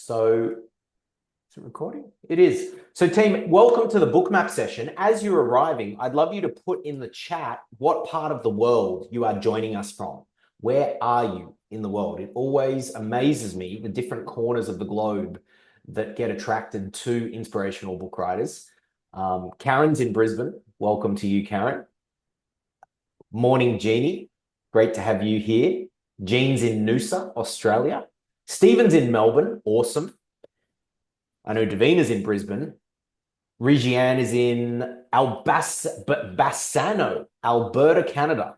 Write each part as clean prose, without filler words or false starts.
So, is it recording? It is. So, team, welcome to the bookmap session. As you're arriving, I'd love you to put in the chat what part of the world you are joining us from. Where are you in the world? It always amazes me the different corners of the globe that get attracted to inspirational book writers. Karen's in Brisbane. Welcome to you, Karen. Morning, Jeannie. Great to have you here. Jean's in Noosa, Australia. Stephen's in Melbourne. Awesome. I know Davina's in Brisbane. Regiane is in Bassano, Alberta, Canada.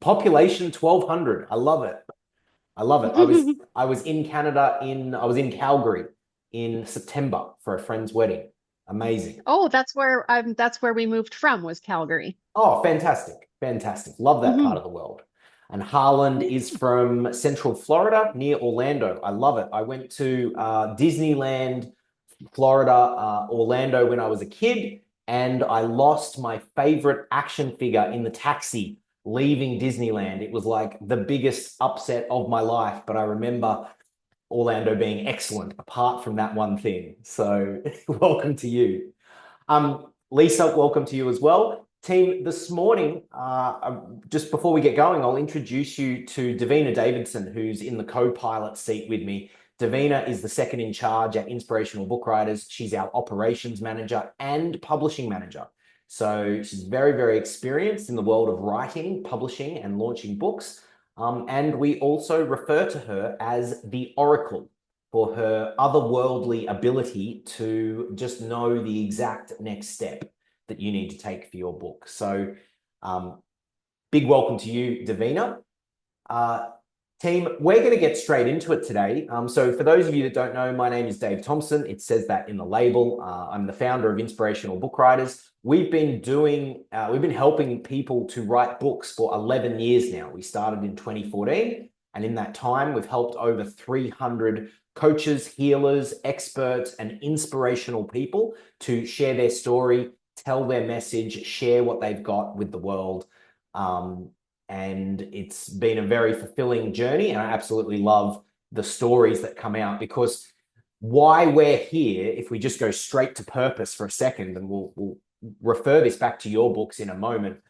Population 1,200. I love it. I love it. I was in Canada I was in Calgary in September for a friend's wedding. Amazing. Oh, that's where we moved from was Calgary. Oh, fantastic. Fantastic. Love that part Hmm. of the world. And Harland is from Central Florida near Orlando. I love it. I went to Disneyland, Florida, Orlando when I was a kid, and I lost my favorite action figure in the taxi leaving Disneyland. It was like the biggest upset of my life, but I remember Orlando being excellent apart from that one thing. So welcome to you. Lisa, welcome to you as well. Team, this morning, just before we get going, I'll introduce you to Davina Davidson, who's in the co-pilot seat with me. Davina is the second in charge at Inspirational Book Writers. She's our operations manager and publishing manager. So she's very, very experienced in the world of writing, publishing, and launching books. And we also refer to her as the Oracle for her otherworldly ability to just know the exact next step that you need to take for your book. So big welcome to you, Davina. Team, we're going to get straight into it today. So for those of you that don't know, my name is Dave Thompson. It says that in the label. I'm the founder of Inspirational Book Writers. We've been helping people to write books for 11 years now. We started in 2014, and in that time, we've helped over 300 coaches, healers, experts, and inspirational people to share their story, tell their message, share what they've got with the world. And it's been a very fulfilling journey. And I absolutely love the stories that come out, because why we're here, if we just go straight to purpose for a second, and we'll refer this back to your books in a moment.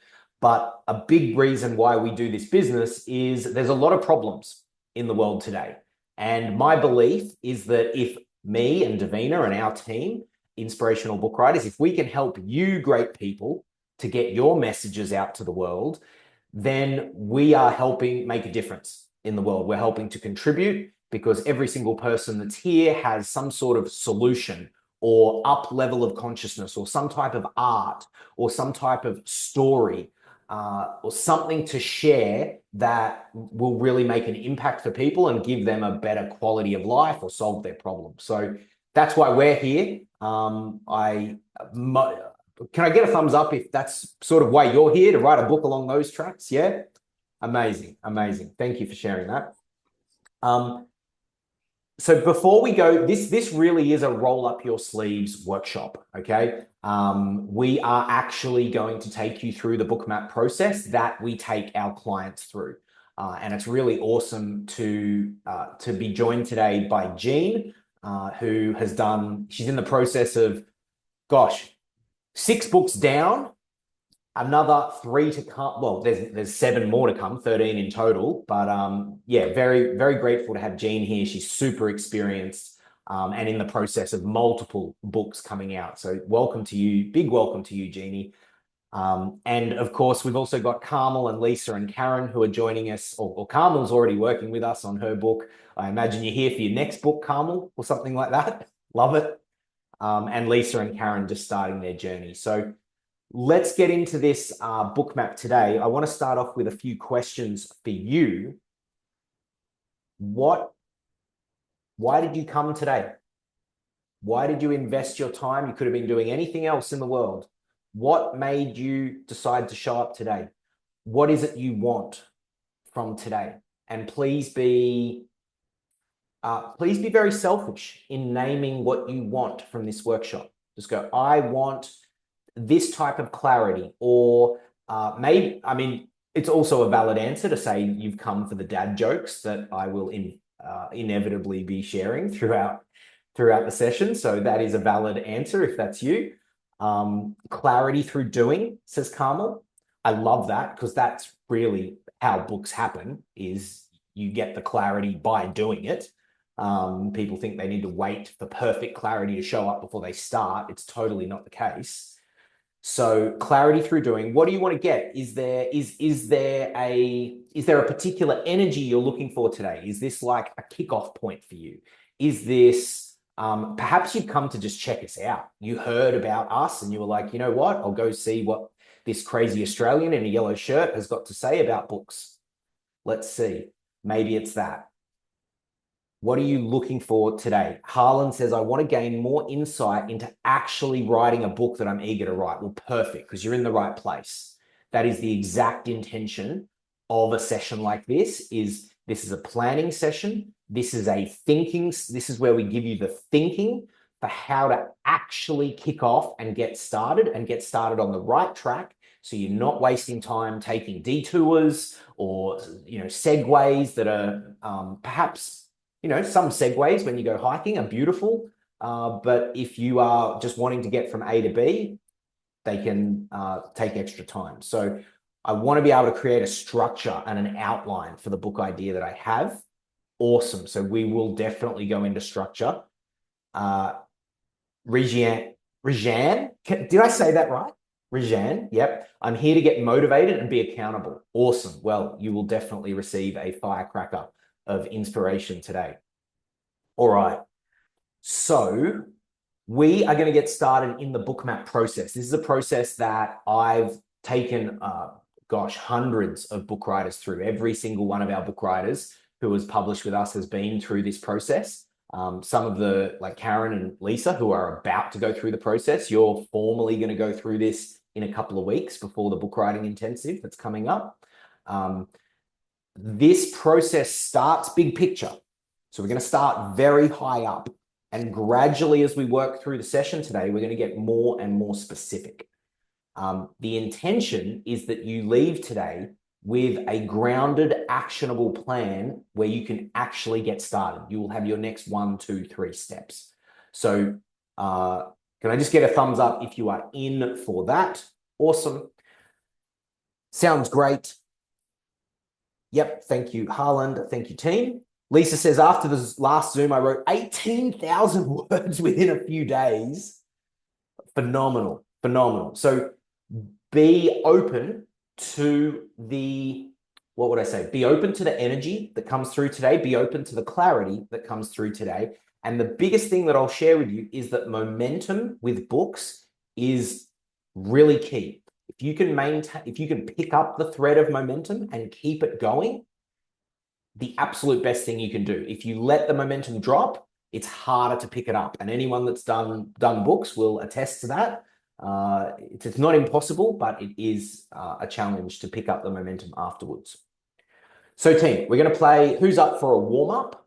But a big reason why we do this business is there's a lot of problems in the world today. And my belief is that if me and Davina and our team, Inspirational Book Writers, if we can help you great people to get your messages out to the world, then we are helping make a difference in the world. We're helping to contribute, because every single person that's here has some sort of solution or up level of consciousness or some type of art or some type of story or something to share that will really make an impact for people and give them a better quality of life or solve their problems. So that's why we're here. Can I get a thumbs up if that's sort of why you're here, to write a book along those tracks? Yeah. Amazing. Amazing. Thank you for sharing that. So before we go, this really is a roll up your sleeves workshop. Okay. We are actually going to take you through the bookmap process that we take our clients through. And it's really awesome to be joined today by Jean, who she's in the process of, gosh, 6 books down, another 3 to come. Well, there's 7 more to come, 13 in total. But yeah, very, very grateful to have Jean here. She's super experienced and in the process of multiple books coming out. So welcome to you. Big welcome to you, Jeannie. And of course, we've also got Carmel and Lisa and Karen who are joining us, or Carmel's already working with us on her book. I imagine you're here for your next book, Carmel, or something like that. Love it. And Lisa and Karen just starting their journey. So let's get into this book map today. I want to start off with a few questions for you. Why did you come today? Why did you invest your time? You could have been doing anything else in the world. What made you decide to show up today? What is it you want from today? And please be very selfish in naming what you want from this workshop. Just go, I want this type of clarity, or maybe, I mean, it's also a valid answer to say you've come for the dad jokes that I will inevitably be sharing throughout the session. So that is a valid answer if that's you. Clarity through doing, says Carmel. I love that because that's really how books happen, is you get the clarity by doing it. People think they need to wait for perfect clarity to show up before they start. It's totally not the case. So clarity through doing. What do you want to get? Is there a particular energy you're looking for today? Is this like a kickoff point for you? Is this perhaps you've come to just check us out? You heard about us and you were like, you know what? I'll go see what this crazy Australian in a yellow shirt has got to say about books. Let's see. Maybe it's that. What are you looking for today? Harlan says, I want to gain more insight into actually writing a book that I'm eager to write. Well, perfect, because you're in the right place. That is the exact intention of a session like this. This is a planning session. This is this is where we give you the thinking for how to actually kick off and get started on the right track. So you're not wasting time taking detours or, segues that are perhaps, some segues when you go hiking are beautiful, but if you are just wanting to get from A to B, they can take extra time. So I want to be able to create a structure and an outline for the book idea that I have. Awesome. So we will definitely go into structure. Rejan, did I say that right? Rejan, yep. I'm here to get motivated and be accountable. Awesome. Well, you will definitely receive a firecracker of inspiration today. All right. So we are going to get started in the book map process. This is a process that I've taken, hundreds of book writers through. Every single one of our book writers who has published with us has been through this process. Some of like Karen and Lisa, who are about to go through the process, you're formally going to go through this in a couple of weeks before the book writing intensive that's coming up. This process starts big picture. So we're going to start very high up, and gradually as we work through the session today, we're going to get more and more specific. The intention is that you leave today with a grounded, actionable plan where you can actually get started. You will have your next 1, 2, 3 steps. So can I just get a thumbs up if you are in for that? Awesome. Sounds great. Yep, thank you, Harland. Thank you, team. Lisa says, after the last Zoom, I wrote 18,000 words within a few days. Phenomenal, phenomenal. So be open to be open to the energy that comes through today. Be open to the clarity that comes through today. And the biggest thing that I'll share with you is that momentum with books is really key. If you can pick up the thread of momentum and keep it going, the absolute best thing you can do. If you let the momentum drop, it's harder to pick it up. And anyone that's done books will attest to that. It's not impossible, but it is a challenge to pick up the momentum afterwards. So team, we're going to play Who's Up for a Warm-Up?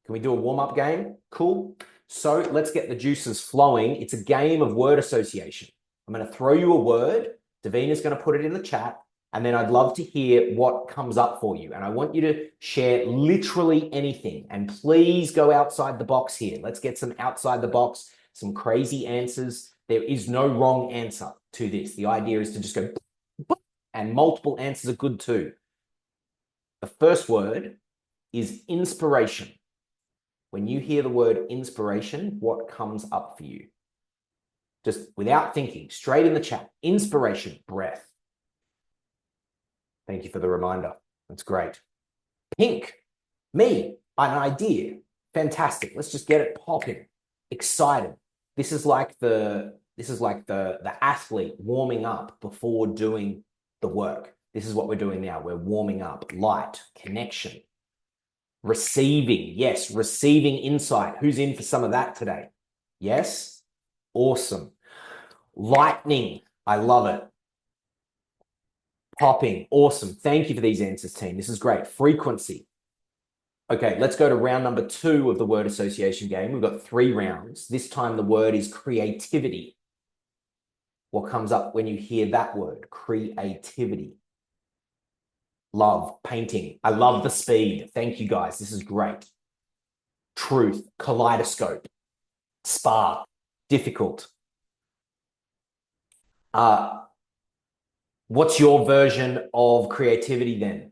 Can we do a warm-up game? Cool. So let's get the juices flowing. It's a game of word association. I'm going to throw you a word. Davina's going to put it in the chat. And then I'd love to hear what comes up for you. And I want you to share literally anything. And please go outside the box here. Let's get some outside the box, some crazy answers. There is no wrong answer to this. The idea is to just go, and multiple answers are good too. The first word is inspiration. When you hear the word inspiration, what comes up for you? Just without thinking, straight in the chat. Inspiration, breath. Thank you for the reminder. That's great. Pink, me, an idea. Fantastic. Let's just get it popping. Excited. This is like the athlete warming up before doing the work. This is what we're doing now. We're warming up. Light, connection. Receiving. Yes, receiving insight. Who's in for some of that today? Yes? Awesome. Lightning. I love it. Popping. Awesome. Thank you for these answers, team. This is great. Frequency. Okay, let's go to round number 2 of the word association game. We've got 3 rounds. This time the word is creativity. What comes up when you hear that word? Creativity. Love. Painting. I love the speed. Thank you, guys. This is great. Truth. Kaleidoscope. Spark. Difficult. What's your version of creativity then?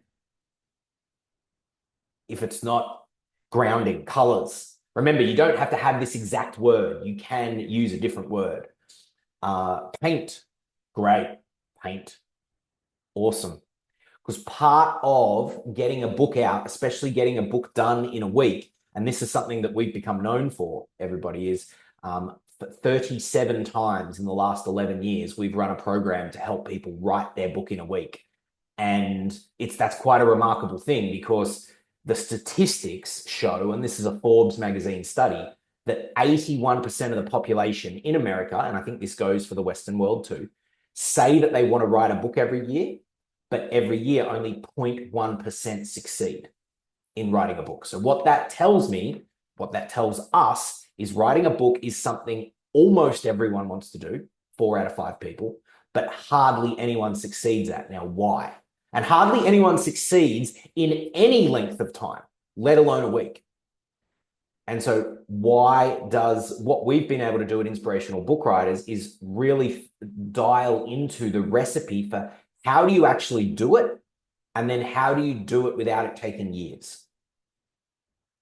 If it's not grounding, colors. Remember, you don't have to have this exact word. You can use a different word. Paint. Great. Paint. Awesome. Because part of getting a book out, especially getting a book done in a week, and this is something that we've become known for, everybody, is 37 times in the last 11 years, we've run a program to help people write their book in a week. And that's quite a remarkable thing, because the statistics show, and this is a Forbes magazine study, that 81% of the population in America, and I think this goes for the Western world too, say that they want to write a book every year, but every year only 0.1% succeed in writing a book. So what that tells me, what that tells us, is writing a book is something almost everyone wants to do, 4 out of 5 people, but hardly anyone succeeds at. Now, why? And hardly anyone succeeds in any length of time, let alone a week. And so why does what we've been able to do at Inspirational Book Writers is really dial into the recipe for how do you actually do it, and then how do you do it without it taking years?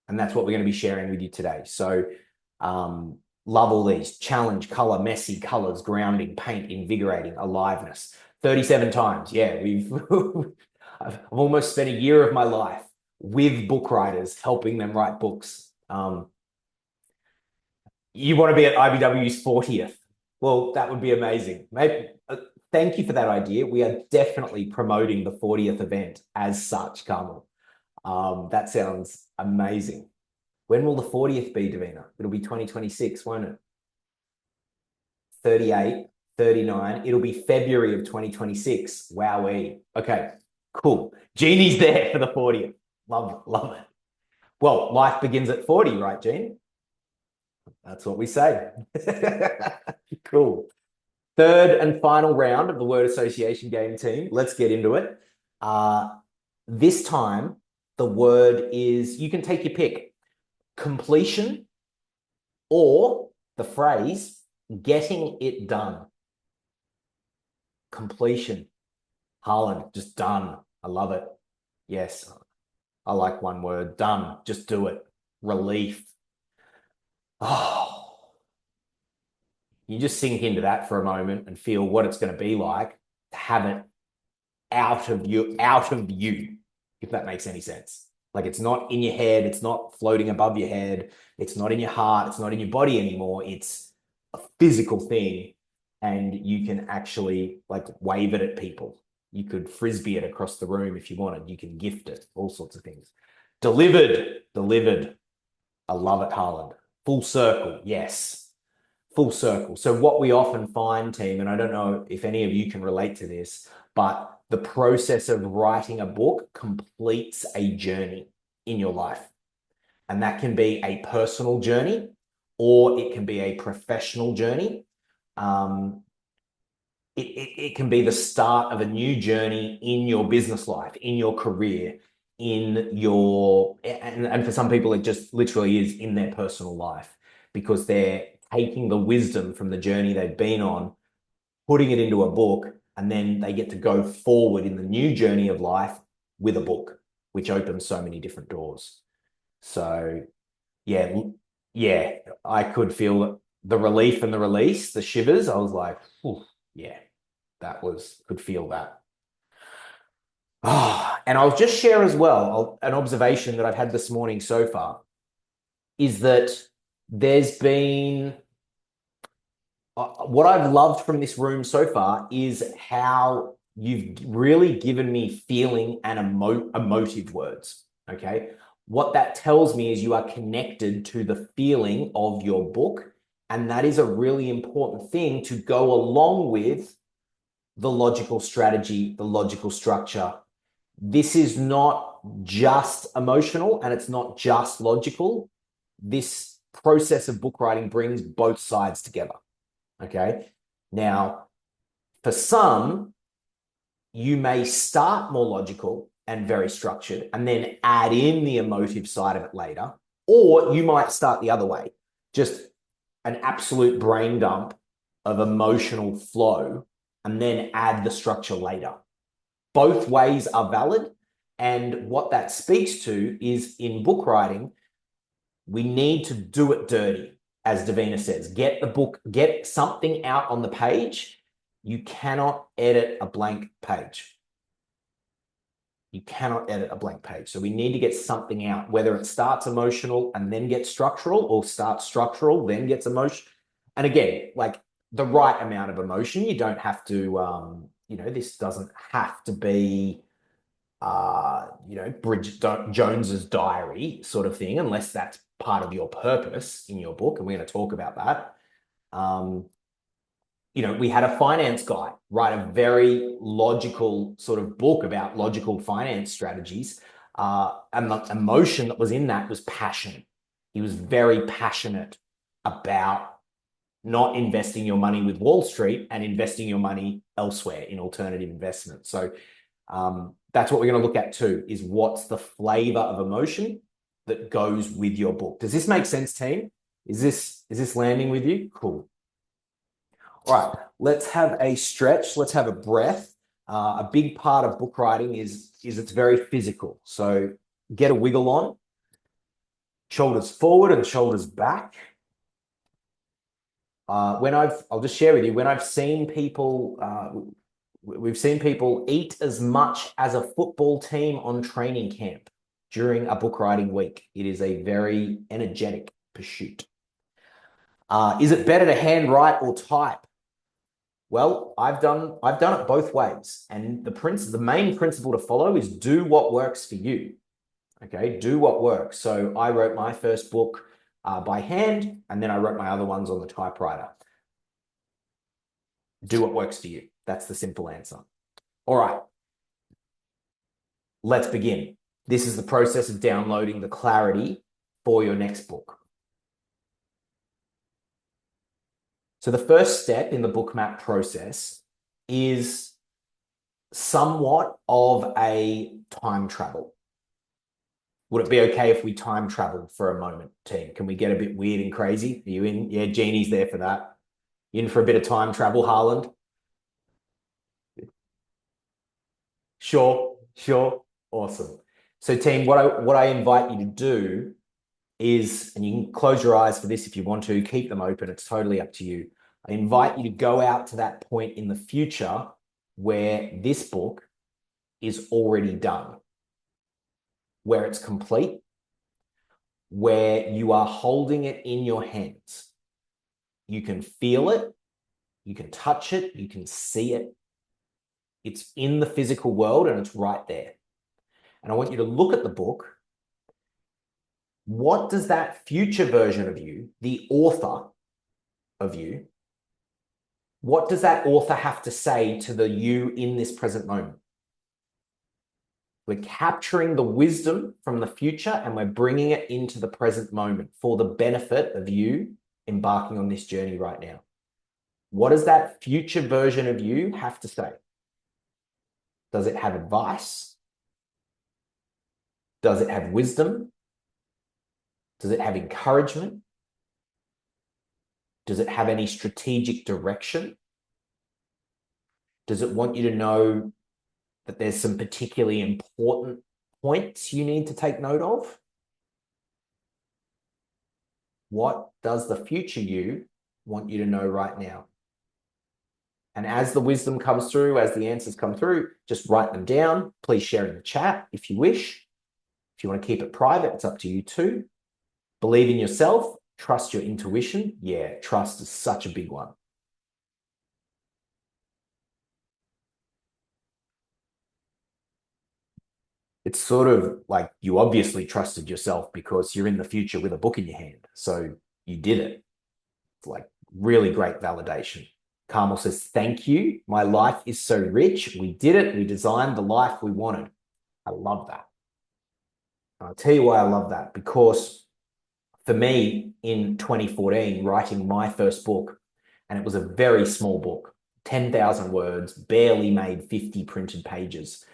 And that's what we're going to be sharing with you today. So love all these: challenge, color, messy, colors, grounding, paint, invigorating, aliveness. 37 times. Yeah, I've almost spent a year of my life with book writers, helping them write books. You want to be at IBW's 40th. Well, that would be amazing. Maybe, thank you for that idea. We are definitely promoting the 40th event as such, Carmel. That sounds amazing. When will the 40th be, Davina? It'll be 2026, won't it? 38, 39. It'll be February of 2026. Wowee. Okay, cool. Jeannie's there for the 40th. Love it. Well, life begins at 40, right, Jean? That's what we say. Cool. Third and final round of the word association game, team. Let's get into it. This time, the word is, you can take your pick: completion, or the phrase getting it done. Completion. Harlan, just done. I love it. Yes, I like one word: done. Just do it. Relief. Oh, you just sink into that for a moment and feel what it's going to be like to have it out of you, if that makes any sense. Like, it's not in your head, it's not floating above your head, it's not in your heart, it's not in your body anymore. It's a physical thing, and you can actually like wave it at people. You could frisbee it across the room if you wanted. You can gift it, all sorts of things. Delivered. I love it, Harland. Full circle, yes. Full circle. So what we often find, team, and I don't know if any of you can relate to this, but the process of writing a book completes a journey in your life. And that can be a personal journey, or it can be a professional journey. It can be the start of a new journey in your business life, in your career, and for some people, it just literally is in their personal life, because they're taking the wisdom from the journey they've been on, putting it into a book, and then they get to go forward in the new journey of life with a book, which opens so many different doors. So yeah, I could feel the relief and the release, the shivers. I was like, yeah, could feel that. Oh, and I'll just share as well, an observation that I've had this morning so far is that there's been, what I've loved from this room so far is how you've really given me feeling and emotive words, okay? What that tells me is you are connected to the feeling of your book, and that is a really important thing to go along with the logical strategy, the logical structure. This is not just emotional, and it's not just logical. This process of book writing brings both sides together. Okay. Now, for some, you may start more logical and very structured, and then add in the emotive side of it later. Or you might start the other way, just an absolute brain dump of emotional flow, and then add the structure later. Both ways are valid. And what that speaks to is in book writing, we need to do it dirty, as Davina says. Get the book, get something out on the page. You cannot edit a blank page. You cannot edit a blank page. So we need to get something out, whether it starts emotional and then gets structural, or starts structural, then gets emotional. And again, like the right amount of emotion. You don't have to, this doesn't have to be, Bridget Jones's diary sort of thing, unless that's part of your purpose in your book. And we're going to talk about that. We had a finance guy write a very logical sort of book about logical finance strategies. And the emotion that was in that was passion. He was very passionate about not investing your money with Wall Street and investing your money elsewhere in alternative investments. So that's what we're going to look at too, is what's the flavor of emotion that goes with your book. Does this make sense, team? Is this landing with you? Cool. All right, let's have a stretch. Let's have a breath. A big part of book writing is it's very physical. So get a wiggle on. Shoulders forward and shoulders back. I'll just share with you, when I've seen people, we've seen people eat as much as a football team on training camp during a book writing week. It is a very energetic pursuit. Is it better to handwrite or type? Well, I've done it both ways. And the main principle to follow is do what works for you. Okay, do what works. So I wrote my first book by hand, and then I wrote my other ones on the typewriter. Do what works for you. That's the simple answer. All right, let's begin. This is the process of downloading the clarity for your next book. So the first step in the book map process is somewhat of a time travel. Would it be okay if we time travel for a moment, team? Can we get a bit weird and crazy? Are you in? Yeah, Jeannie's there for that. In for a bit of time travel, Harland? Sure. Awesome. So team, what I invite you to do is, and you can close your eyes for this if you want to, keep them open. It's totally up to you. I invite you to go out to that point in the future where this book is already done, where it's complete, where you are holding it in your hands. You can feel it, you can touch it, you can see it. It's in the physical world and it's right there. And I want you to look at the book. What does that future version of you, the author of you, what does that author have to say to the you in this present moment? We're capturing the wisdom from the future and we're bringing it into the present moment for the benefit of you embarking on this journey right now. What does that future version of you have to say? Does it have advice? Does it have wisdom? Does it have encouragement? Does it have any strategic direction? Does it want you to know that there's some particularly important points you need to take note of? What does the future you want you to know right now? And as the wisdom comes through, as the answers come through, just write them down. Please share in the chat if you wish. If you want to keep it private, it's up to you too. Believe in yourself. Trust your intuition. Yeah, trust is such a big one. It's sort of like you obviously trusted yourself because you're in the future with a book in your hand. So you did it. It's like really great validation. Carmel says, thank you. My life is so rich. We did it. We designed the life we wanted. I love that. And I'll tell you why I love that. Because for me, in 2014, writing my first book, and it was a very small book, 10,000 words, barely made 50 printed pages.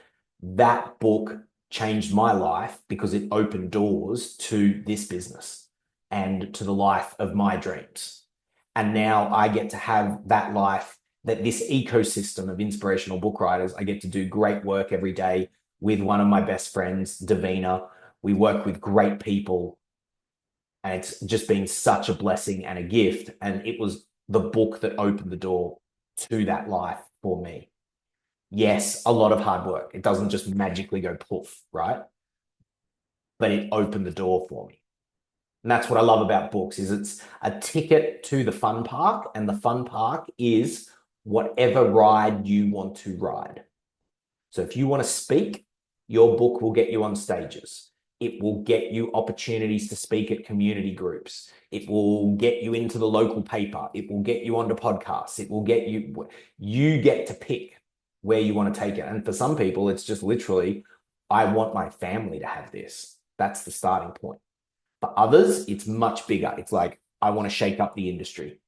That book changed my life because it opened doors to this business and to the life of my dreams. And now I get to have that life, that this ecosystem of inspirational book writers. I get to do great work every day with one of my best friends, Davina. We work with great people, and it's just been such a blessing and a gift. And it was the book that opened the door to that life for me. Yes, a lot of hard work. It doesn't just magically go poof, right? But it opened the door for me. And that's what I love about books is it's a ticket to the fun park, and the fun park is whatever ride you want to ride. So if you want to speak, your book will get you on stages. It will get you opportunities to speak at community groups. It will get you into the local paper. It will get you onto podcasts. It will get you get to pick where you want to take it. And for some people, it's just literally, I want my family to have this. That's the starting point. For others, it's much bigger. It's like, I want to shake up the industry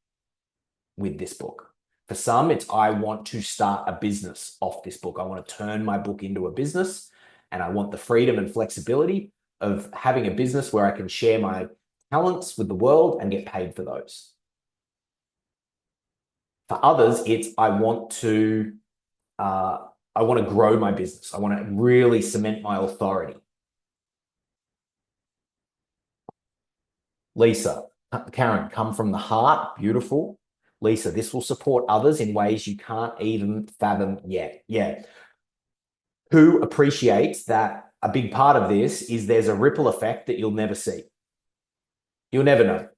with this book. For some, it's I want to start a business off this book. I want to turn my book into a business, and I want the freedom and flexibility of having a business where I can share my talents with the world and get paid for those. For others, it's I want to grow my business. I want to really cement my authority. Lisa, Karen, come from the heart. Beautiful. Lisa, this will support others in ways you can't even fathom yet. Yeah. Who appreciates that a big part of this is there's a ripple effect that you'll never see. You'll never know.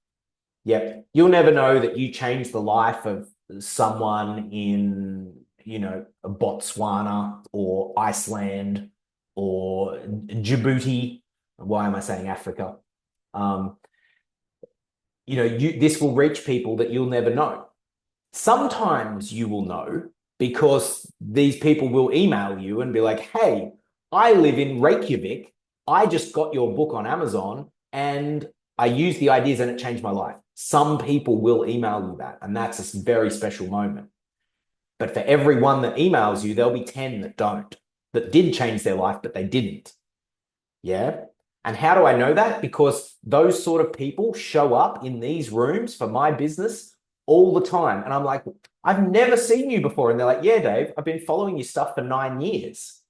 Yep. You'll never know that you changed the life of someone in, Botswana or Iceland or Djibouti. Why am I saying Africa? This will reach people that you'll never know. Sometimes you will know because these people will email you and be like, hey, I live in Reykjavik. I just got your book on Amazon and I used the ideas and it changed my life. Some people will email you that, and that's a very special moment. But for every one that emails you, there'll be 10 that don't, that did change their life, but they didn't. Yeah. And how do I know that? Because those sort of people show up in these rooms for my business all the time. And I'm like, I've never seen you before. And they're like, yeah, Dave, I've been following your stuff for 9 years.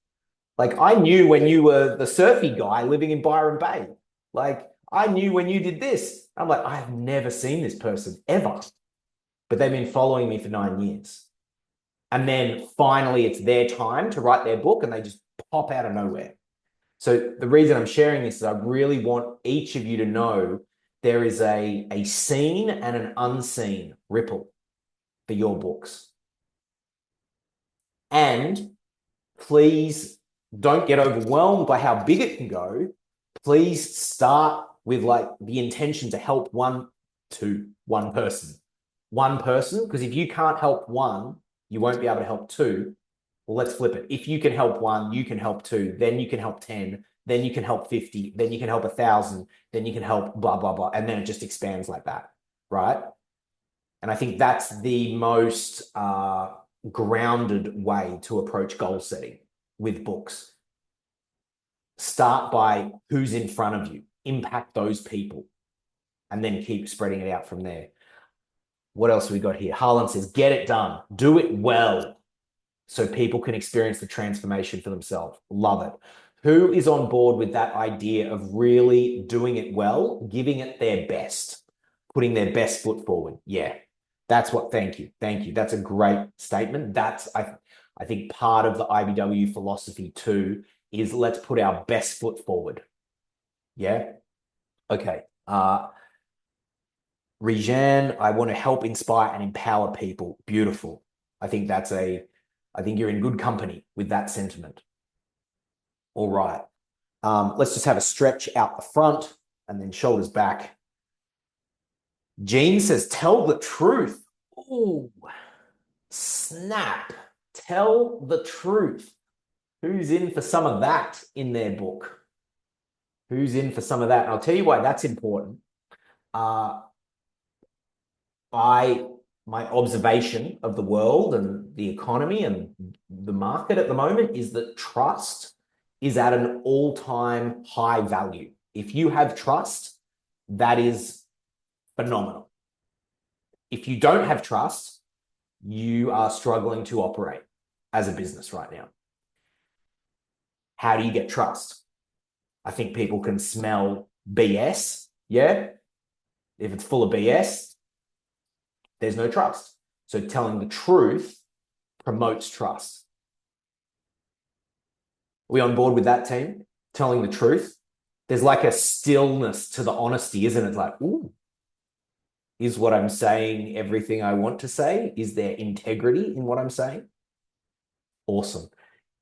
Like, I knew when you were the surfy guy living in Byron Bay. Like, I knew when you did this. I'm like, I have never seen this person ever. But they've been following me for 9 years. And then finally, it's their time to write their book and they just pop out of nowhere. So the reason I'm sharing this is I really want each of you to know there is a seen and an unseen ripple for your books. And please don't get overwhelmed by how big it can go. Please start with like the intention to help one person. One person, because if you can't help one, you won't be able to help two. Well, let's flip it. If you can help one, you can help two, then you can help 10, then you can help 50, then you can help 1,000, then you can help blah, blah, blah. And then it just expands like that, right? And I think that's the most grounded way to approach goal setting with books. Start by who's in front of you, impact those people, and then keep spreading it out from there. What else have we got here? Harlan says, get it done. Do it well so people can experience the transformation for themselves. Love it. Who is on board with that idea of really doing it well, giving it their best, putting their best foot forward? Yeah, that's what, thank you. Thank you. That's a great statement. That's, I think part of the IBW philosophy too, is let's put our best foot forward. Yeah. Okay. Rejan, I want to help inspire and empower people. Beautiful. I think I think you're in good company with that sentiment. All right. Let's just have a stretch out the front and then shoulders back. Jean says, tell the truth. Ooh, snap. Tell the truth. Who's in for some of that in their book? Who's in for some of that? And I'll tell you why that's important. My observation of the world and the economy and the market at the moment is that trust is at an all-time high value. If you have trust, that is phenomenal. If you don't have trust, you are struggling to operate as a business right now. How do you get trust? I think people can smell BS. Yeah. If it's full of BS, there's no trust. So telling the truth promotes trust. Are we on board with that, team? Telling the truth? There's like a stillness to the honesty, isn't it? Like, ooh, is what I'm saying everything I want to say? Is there integrity in what I'm saying? Awesome.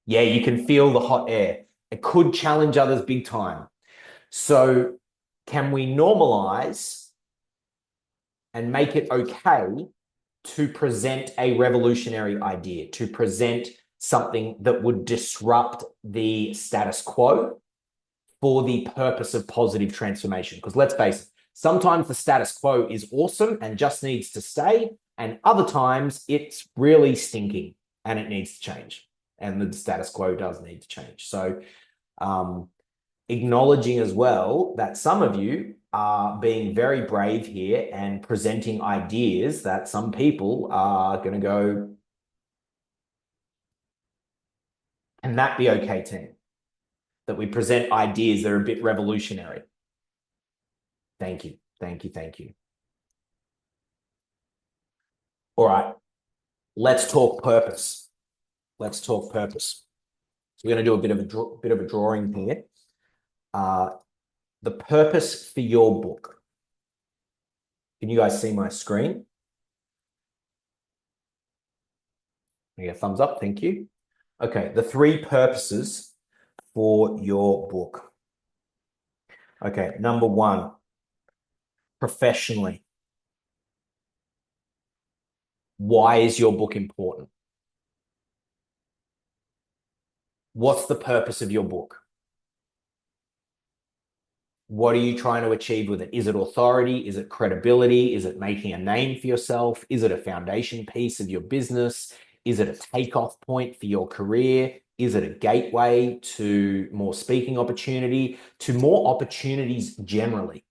Yeah, you can feel the hot air. It could challenge others big time. So can we normalize and make it okay to present a revolutionary idea, to present something that would disrupt the status quo for the purpose of positive transformation? Because let's face it, sometimes the status quo is awesome and just needs to stay, and other times it's really stinking and it needs to change, and the status quo does need to change. So acknowledging as well that some of you are being very brave here and presenting ideas that some people are going to go, can that be okay, team? That we present ideas that are a bit revolutionary. Thank you. Thank you. Thank you. All right. Let's talk purpose. Let's talk purpose. So we're going to do a bit of a drawing here. The purpose for your book. Can you guys see my screen? Yeah, thumbs up. Thank you. Okay, the 3 purposes for your book. Okay, number 1, professionally. Why is your book important? What's the purpose of your book? What are you trying to achieve with it? Is it authority? Is it credibility? Is it making a name for yourself? Is it a foundation piece of your business? Is it a takeoff point for your career? Is it a gateway to more speaking opportunity, to more opportunities generally?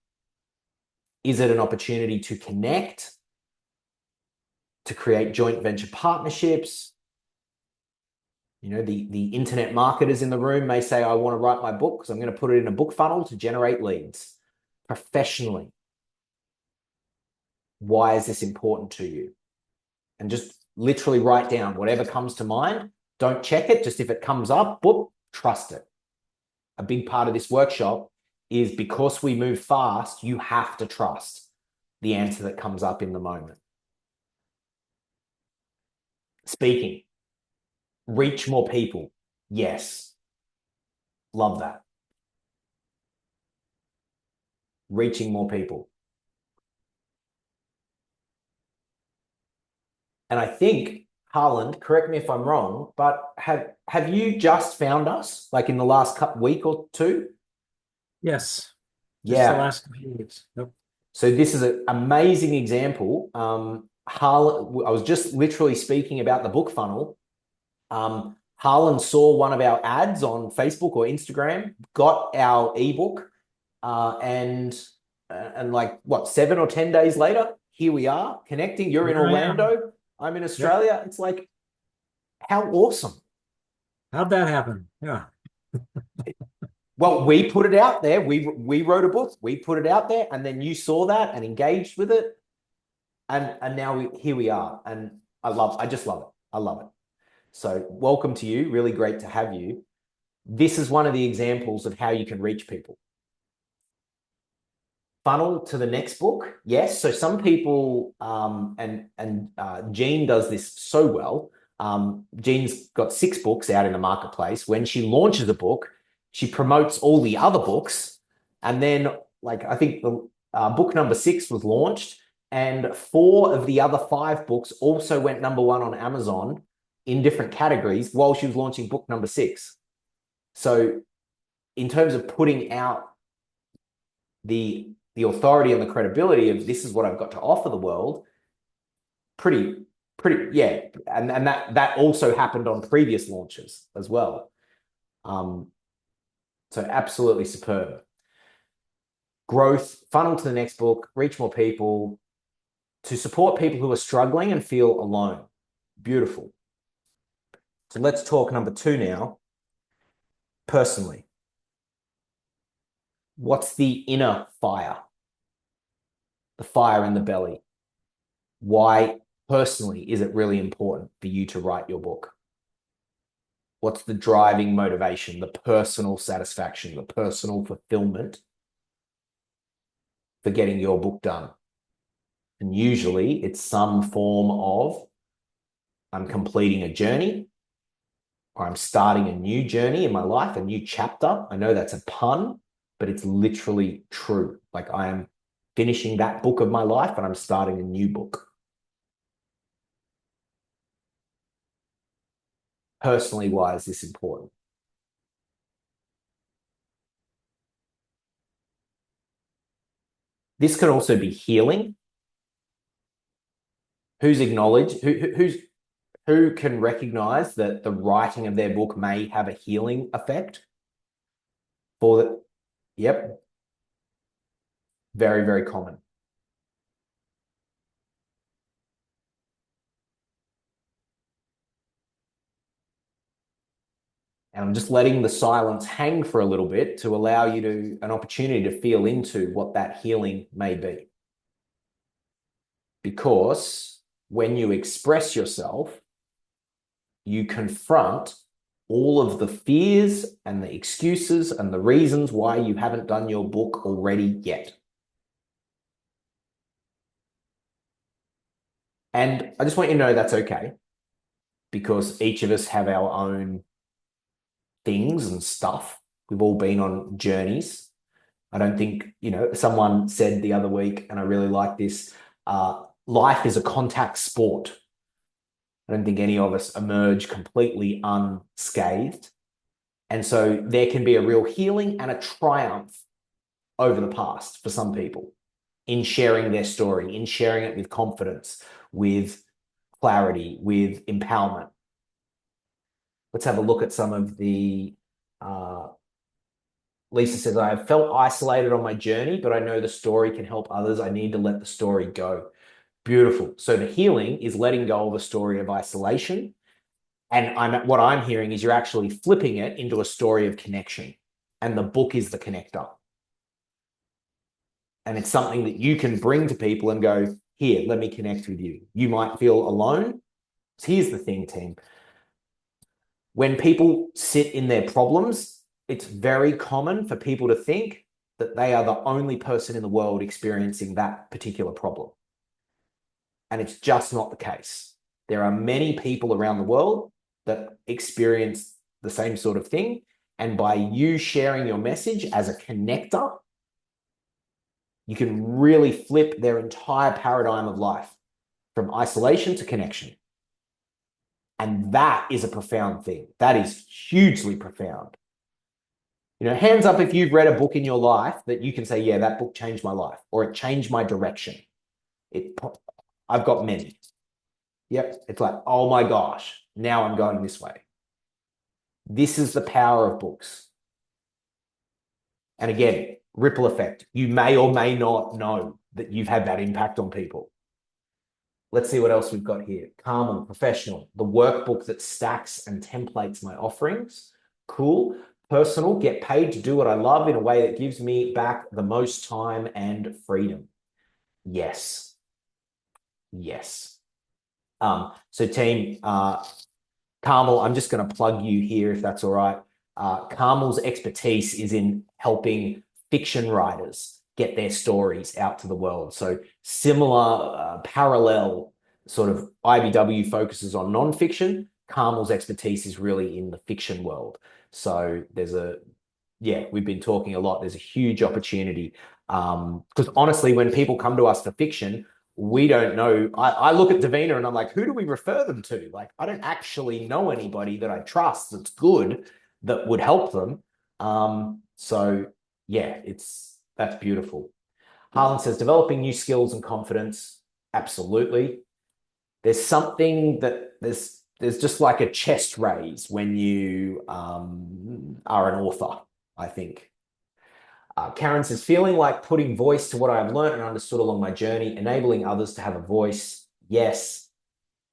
Is it an opportunity to connect, to create joint venture partnerships? You know, the internet marketers in the room may say, I want to write my book because I'm going to put it in a book funnel to generate leads. Professionally, why is this important to you? And just literally write down whatever comes to mind. Don't check it. Just if it comes up, boop, trust it. A big part of this workshop is because we move fast, you have to trust the answer that comes up in the moment. Speaking. Reach more people. Yes. Love that. Reaching more people. And I think, Harland, correct me if I'm wrong, but have you just found us like in the last week or 2? Yes. Just the Yeah. last few weeks. Yep. So this is an amazing example. Harland, I was just literally speaking about the book funnel. Harlan saw one of our ads on Facebook or Instagram, got our ebook, and like what, 7 or 10 days later, here we are connecting. You're in Orlando, I'm in Australia. Yep. It's like, how awesome. How'd that happen? Yeah. Well, we put it out there. We wrote a book. We put it out there, and then you saw that and engaged with it, and now here we are. And I just love it. I love it. So welcome to you. Really great to have you. This is one of the examples of how you can reach people. Funnel to the next book. Yes. So some people, Jean does this so well. Jean's got 6 books out in the marketplace. When she launches a book, she promotes all the other books. And then like, I think the book number 6 was launched, and 4 of the other 5 books also went number 1 on Amazon in different categories while she was launching book number 6. So in terms of putting out the authority and the credibility of this is what I've got to offer the world, pretty, yeah. And that also happened on previous launches as well. So absolutely superb. Growth, funnel to the next book, reach more people, to support people who are struggling and feel alone. Beautiful. So let's talk number 2 now. Personally, what's the inner fire? The fire in the belly. Why personally is it really important for you to write your book? What's the driving motivation, the personal satisfaction, the personal fulfillment for getting your book done? And usually it's some form of I'm completing a journey, or I'm starting a new journey in my life, a new chapter. I know that's a pun, but it's literally true. Like I am finishing that book of my life and I'm starting a new book. Personally, why is this important? This can also be healing. Who's acknowledged, who can recognize that the writing of their book may have a healing effect for the, yep, very, very common. And I'm just letting the silence hang for a little bit to allow you an opportunity to feel into what that healing may be. Because when you express yourself, you confront all of the fears and the excuses and the reasons why you haven't done your book already yet. And I just want you to know that's okay, because each of us have our own things and stuff. We've all been on journeys. I don't think, someone said the other week, and I really like this, life is a contact sport. I don't think any of us emerge completely unscathed. And so there can be a real healing and a triumph over the past for some people in sharing their story, in sharing it with confidence, with clarity, with empowerment. Let's have a look at some of the, Lisa says, I have felt isolated on my journey, but I know the story can help others. I need to let the story go. Beautiful. So the healing is letting go of a story of isolation. And what I'm hearing is you're actually flipping it into a story of connection. And the book is the connector. And it's something that you can bring to people and go, here, let me connect with you. You might feel alone. So here's the thing, team. When people sit in their problems, it's very common for people to think that they are the only person in the world experiencing that particular problem. And it's just not the case. There are many people around the world that experience the same sort of thing. And by you sharing your message as a connector, you can really flip their entire paradigm of life from isolation to connection. And that is a profound thing. That is hugely profound. Hands up if you've read a book in your life that you can say, yeah, that book changed my life, or it changed my direction. I've got many. Yep. It's like, oh my gosh, now I'm going this way. This is the power of books. And again, ripple effect. You may or may not know that you've had that impact on people. Let's see what else we've got here. Carmel, professional, the workbook that stacks and templates my offerings. Cool. Personal, get paid to do what I love in a way that gives me back the most time and freedom. Yes. Yes. So team, Carmel, I'm just going to plug you here if that's all right. Carmel's expertise is in helping fiction writers get their stories out to the world. So similar, parallel sort of IBW focuses on nonfiction. Carmel's expertise is really in the fiction world. So we've been talking a lot. There's a huge opportunity. Because honestly, when people come to us for fiction, we don't know. I look at Davina and I'm like, who do we refer them to? Like, I don't actually know anybody that I trust that's good that would help them. That's beautiful. Harlan says, developing new skills and confidence. Absolutely. There's something that there's just like a chest raise when you are an author. I think. Karen says, feeling like putting voice to what I've learned and understood along my journey, enabling others to have a voice. Yes.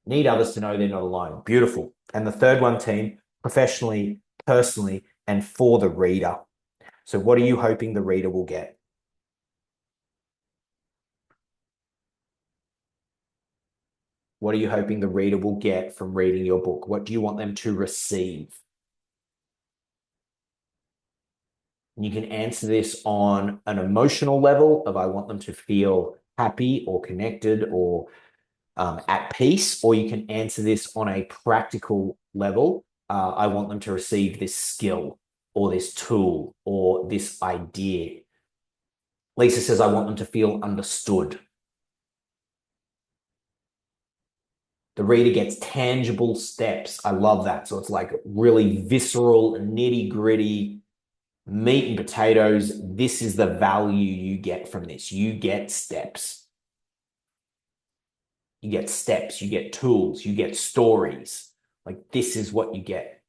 Need others to know they're not alone. Beautiful. And the third one, team, professionally, personally, and for the reader. So what are you hoping the reader will get? What are you hoping the reader will get from reading your book? What do you want them to receive? You can answer this on an emotional level of I want them to feel happy or connected or at peace, or you can answer this on a practical level. I want them to receive this skill or this tool or this idea. Lisa says, I want them to feel understood. The reader gets tangible steps. I love that. So it's like really visceral, nitty gritty, meat and potatoes. This is the value you get from this. You get steps. You get steps, you get tools, you get stories. Like this is what you get.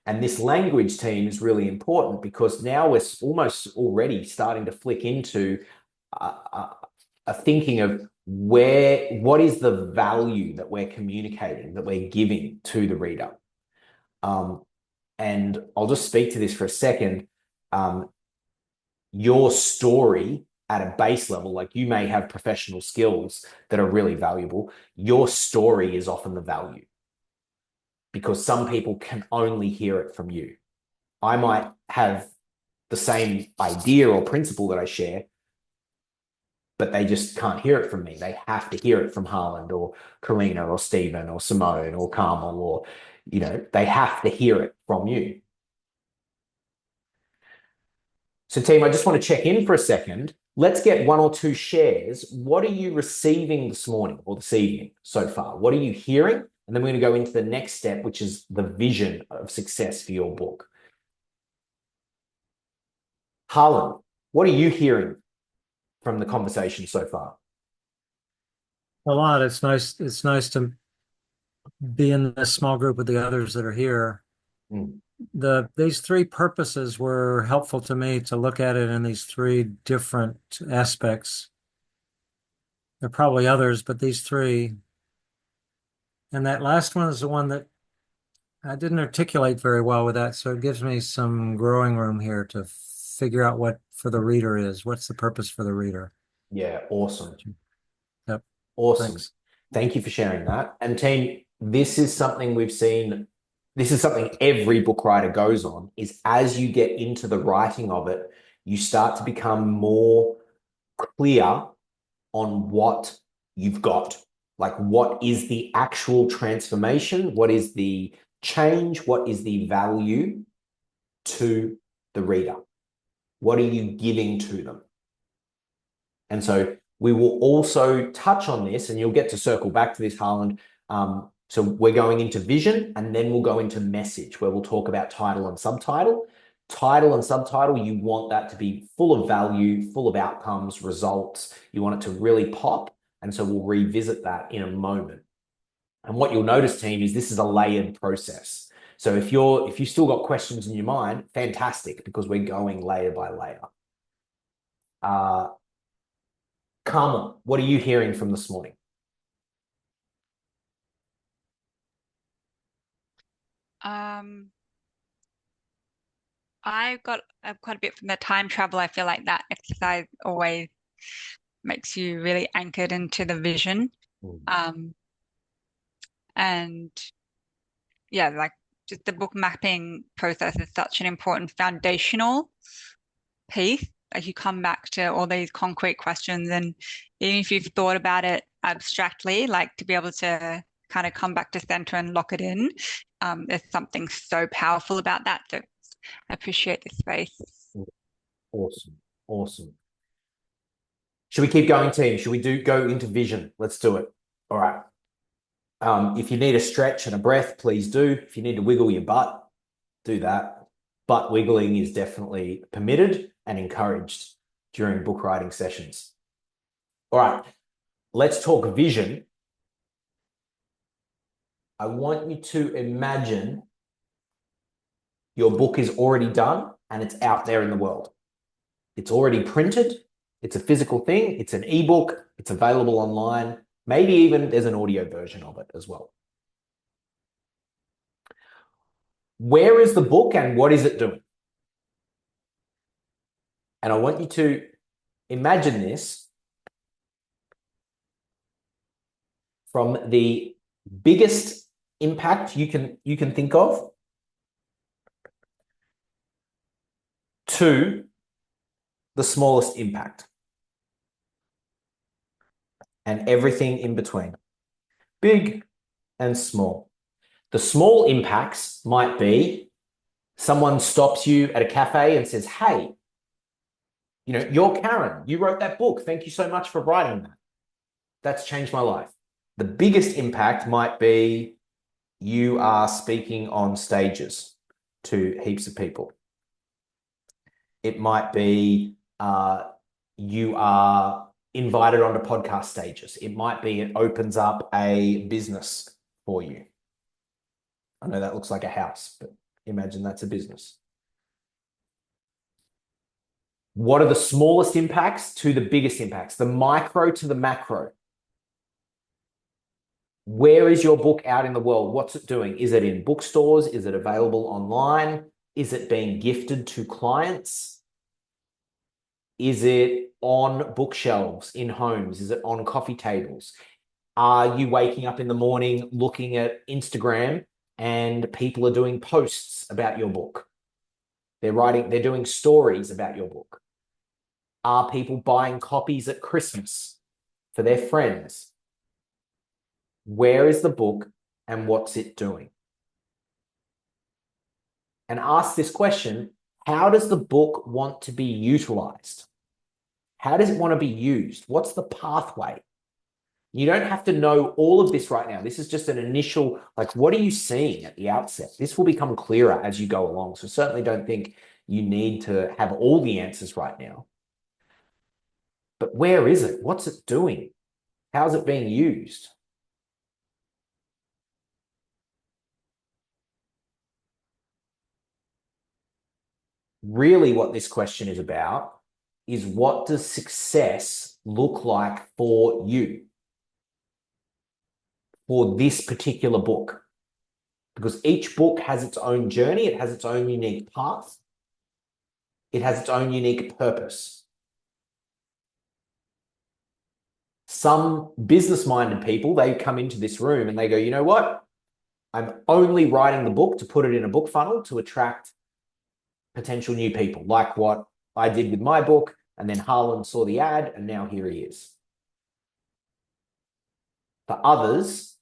And this language team is really important because now we're almost already starting to flick into a thinking of what is the value that we're communicating, that we're giving to the reader. And I'll just speak to this for a second. Your story at a base level, like you may have professional skills that are really valuable. Your story is often the value because some people can only hear it from you. I might have the same idea or principle that I share, but they just can't hear it from me. They have to hear it from Harland or Karina or Stephen or Simone or Carmel or, they have to hear it from you. So team, I just want to check in for a second. Let's get one or two shares. What are you receiving this morning or this evening so far? What are you hearing? And then we're going to go into the next step, which is the vision of success for your book. Harlan, what are you hearing from the conversation so far? A lot. It's nice. It's nice to be in this small group with the others that are here. Mm. These three purposes were helpful to me to look at it in these three different aspects. There are probably others, but these three. And that last one is the one that I didn't articulate very well with that, so it gives me some growing room here to figure out what for the reader is. What's the purpose for the reader? Yeah, awesome. Yep. Awesome. Thanks. Thank you for sharing that. And team, this is something we've seen. This is something every book writer goes on, is as you get into the writing of it, you start to become more clear on what you've got. Like what is the actual transformation? What is the change? What is the value to the reader? What are you giving to them? And so we will also touch on this, and you'll get to circle back to this, Harland. So we're going into vision, and then we'll go into message, where we'll talk about title and subtitle. Title and subtitle, you want that to be full of value, full of outcomes, results. You want it to really pop. And so we'll revisit that in a moment. And what you'll notice, team, is this is a layered process. So if you still got questions in your mind, fantastic, because we're going layer by layer. Carmel, what are you hearing from this morning? I got quite a bit from the time travel. I feel like that exercise always makes you really anchored into the vision. And yeah, like just the book mapping process is such an important foundational piece. Like you come back to all these concrete questions, and even if you've thought about it abstractly, like to be able to kind of come back to center and lock it in, there's something so powerful about that. So I appreciate this space. Awesome. Awesome. Should we keep going, team? Should we go into vision? Let's do it. All right. If you need a stretch and a breath, please do. If you need to wiggle your butt, do that. Butt wiggling is definitely permitted and encouraged during book writing sessions. All right. Let's talk vision. I want you to imagine your book is already done and it's out there in the world. It's already printed. It's a physical thing. It's an ebook. It's available online. Maybe even there's an audio version of it as well. Where is the book and what is it doing? And I want you to imagine this from the biggest impact you can think of to the smallest impact and everything in between, big and small. The small impacts might be someone stops you at a cafe and says, hey, you know, you're Karen, you wrote that book. Thank you so much for writing that. That's changed my life. The biggest impact might be you are speaking on stages to heaps of people. It might be you are invited onto podcast stages. It might be it opens up a business for you. I know that looks like a house, but imagine that's a business. What are the smallest impacts to the biggest impacts? The micro to the macro. Where is your book out in the world? What's it doing? Is it in bookstores? Is it available online? Is it being gifted to clients? Is it on bookshelves in homes? Is it on coffee tables? Are you waking up in the morning looking at Instagram and people are doing posts about your book? They're doing stories about your book. Are people buying copies at Christmas for their friends? Where is the book and what's it doing? And ask this question, how does the book want to be utilized? How does it want to be used? What's the pathway? You don't have to know all of this right now. This is just an initial, like, what are you seeing at the outset? This will become clearer as you go along. So certainly don't think you need to have all the answers right now. But where is it? What's it doing? How's it being used? Really what this question is about is, what does success look like for you for this particular book? Because each book has its own journey. It has its own unique path. It has its own unique purpose. Some business-minded people, they come into this room and they go, you know what? I'm only writing the book to put it in a book funnel to attract potential new people, like what I did with my book. And then Harlan saw the ad and now here he is. For others,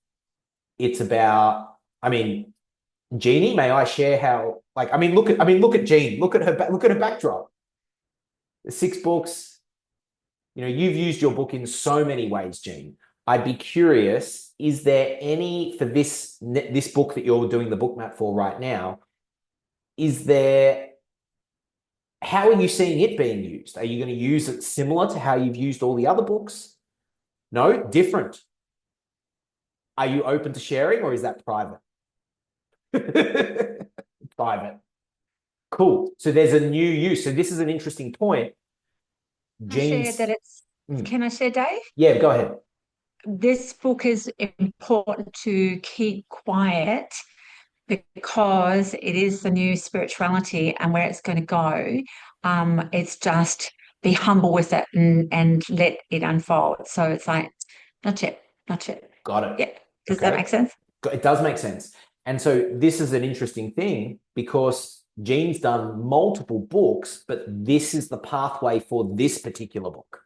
it's about, Jeannie, may I share how, look at Jean, look at her backdrop. The 6 books, you've used your book in so many ways, Jean. I'd be curious, is there any, for this book that you're doing the book map for right now, how are you seeing it being used? Are you going to use it similar to how you've used all the other books? No, different. Are you open to sharing, or is that private? Private. Cool. So there's a new use. So this is an interesting point. Can I share, Dave? Yeah, go ahead. This book is important to keep quiet because it is the new spirituality, and where it's going to go. It's just be humble with it and let it unfold. So it's like, not yet. Got it. Yeah. Does that make sense? It does make sense. And so this is an interesting thing because Jean's done multiple books, but this is the pathway for this particular book.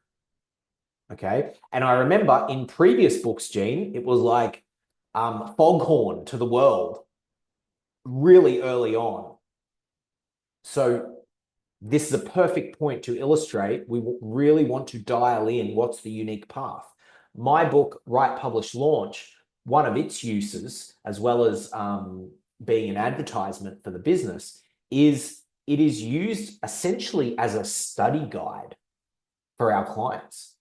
Okay. And I remember in previous books, Jean, it was like foghorn to the world really early on. So this is a perfect point to illustrate. We really want to dial in what's the unique path. My book, Write, Publish, Launch, one of its uses, as well as being an advertisement for the business, is it is used essentially as a study guide for our clients.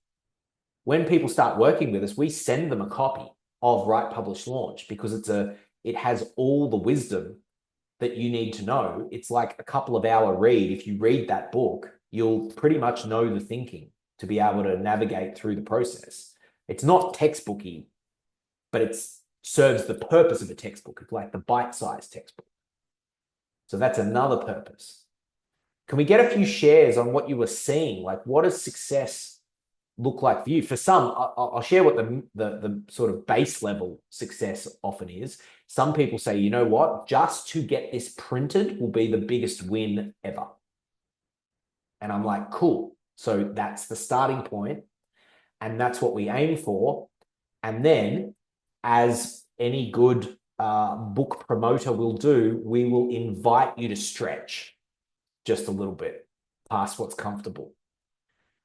When people start working with us, we send them a copy of Write, Publish, Launch because it has all the wisdom that you need to know. It's like a couple of hour read. If you read that book, you'll pretty much know the thinking to be able to navigate through the process. It's not textbooky, but it serves the purpose of a textbook. It's like the bite-sized textbook. So that's another purpose. Can we get a few shares on what you were seeing? Like, what does success look like for you? For some, I'll share what the sort of base level success often is. Some people say, you know what, just to get this printed will be the biggest win ever. And I'm like, cool. So that's the starting point, and that's what we aim for. And then, as any good book promoter will do, we will invite you to stretch just a little bit past what's comfortable.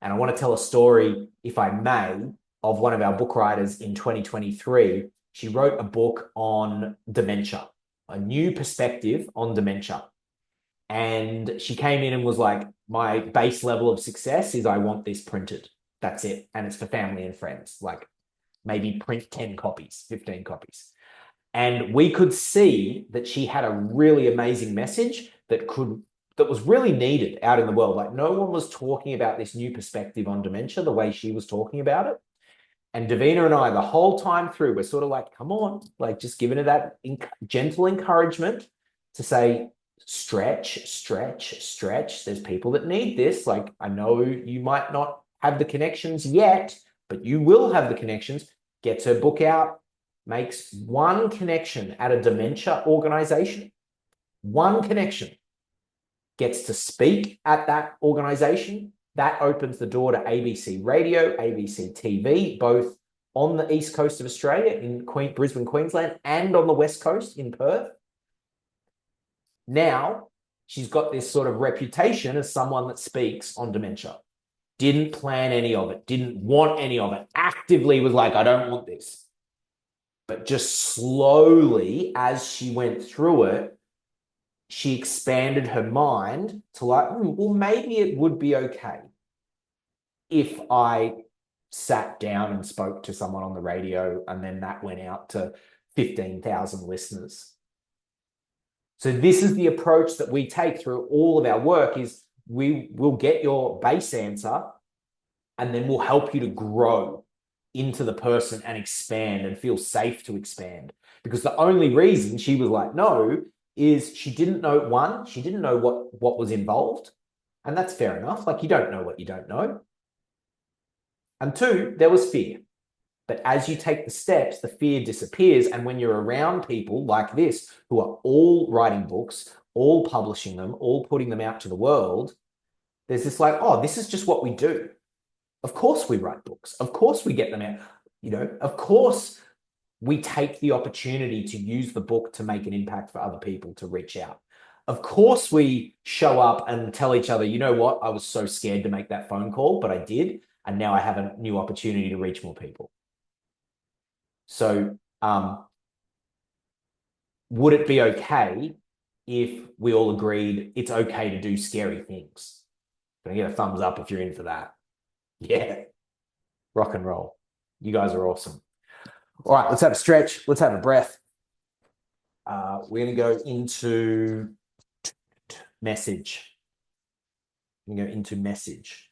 And I want to tell a story, if I may, of one of our book writers in 2023. She wrote a book on dementia, a new perspective on dementia. And she came in and was like, my base level of success is I want this printed. That's it. And it's for family and friends. Like, maybe print 10 copies, 15 copies. And we could see that she had a really amazing message that was really needed out in the world. Like, no one was talking about this new perspective on dementia the way she was talking about it. And Davina and I, the whole time through, we're sort of like, come on, like, just giving her that gentle encouragement to say, stretch, stretch, stretch. There's people that need this. Like, I know you might not have the connections yet, but you will have the connections. Gets her book out, makes one connection at a dementia organization, one connection, gets to speak at that organization. That opens the door to ABC Radio, ABC TV, both on the east coast of Australia in Brisbane, Queensland, and on the west coast in Perth. Now, she's got this sort of reputation as someone that speaks on dementia. Didn't plan any of it, didn't want any of it, actively was like, I don't want this. But just slowly, as she went through it, she expanded her mind to like, well, maybe it would be okay if I sat down and spoke to someone on the radio, and then that went out to 15,000 listeners. So this is the approach that we take through all of our work. Is we will get your base answer, and then we'll help you to grow into the person and expand and feel safe to expand. Because the only reason she was like, no, is she didn't know, she didn't know what was involved. And that's fair enough. Like, you don't know what you don't know. And two, there was fear. But as you take the steps, the fear disappears. And when you're around people like this, who are all writing books, all publishing them, all putting them out to the world, there's this like, oh, this is just what we do. Of course we write books. Of course we get them out. You know, of course we take the opportunity to use the book to make an impact for other people, to reach out. Of course we show up and tell each other, you know what, I was so scared to make that phone call, but I did. And now I have a new opportunity to reach more people. So would it be okay if we all agreed it's okay to do scary things? Can I get a thumbs up if you're in for that? Yeah. Rock and roll. You guys are awesome. All right, let's have a stretch. Let's have a breath. We're going to go into message. We're going to go into message.